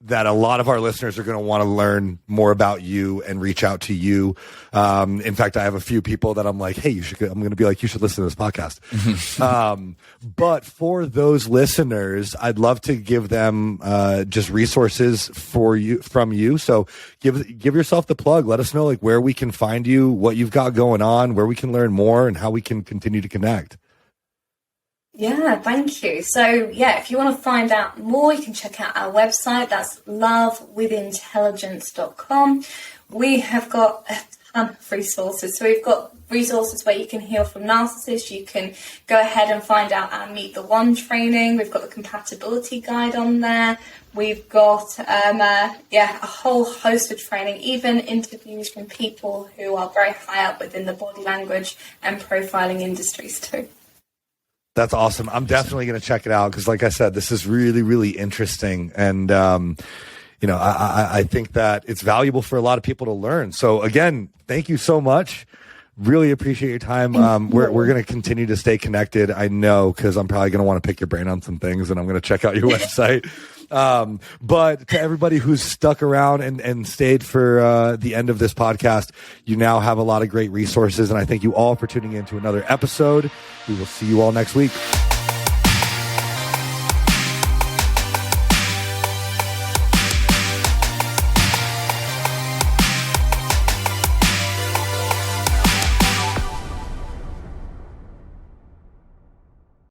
that a lot of our listeners are going to want to learn more about you and reach out to you. In fact, I have a few people that I'm like, hey, I'm going to be like, you should listen to this podcast. But for those listeners, I'd love to give them, just resources from you. So give yourself the plug. Let us know like where we can find you, what you've got going on, where we can learn more and how we can continue to connect. Yeah, thank you. So if you want to find out more, you can check out our website. That's lovewithintelligence.com. We have got a ton of resources. So we've got resources where you can heal from narcissists. You can go ahead and find out our Meet the One training. We've got the compatibility guide on there. We've got a whole host of training, even interviews from people who are very high up within the body language and profiling industries too. That's awesome. I'm definitely going to check it out because, like I said, this is really, really interesting. And, I think that it's valuable for a lot of people to learn. So, again, thank you so much. Really appreciate your time. We're going to continue to stay connected. I know because I'm probably going to want to pick your brain on some things and I'm going to check out your website. But to everybody who's stuck around and stayed for the end of this podcast, you now have a lot of great resources. And I thank you all for tuning in to another episode. We will see you all next week.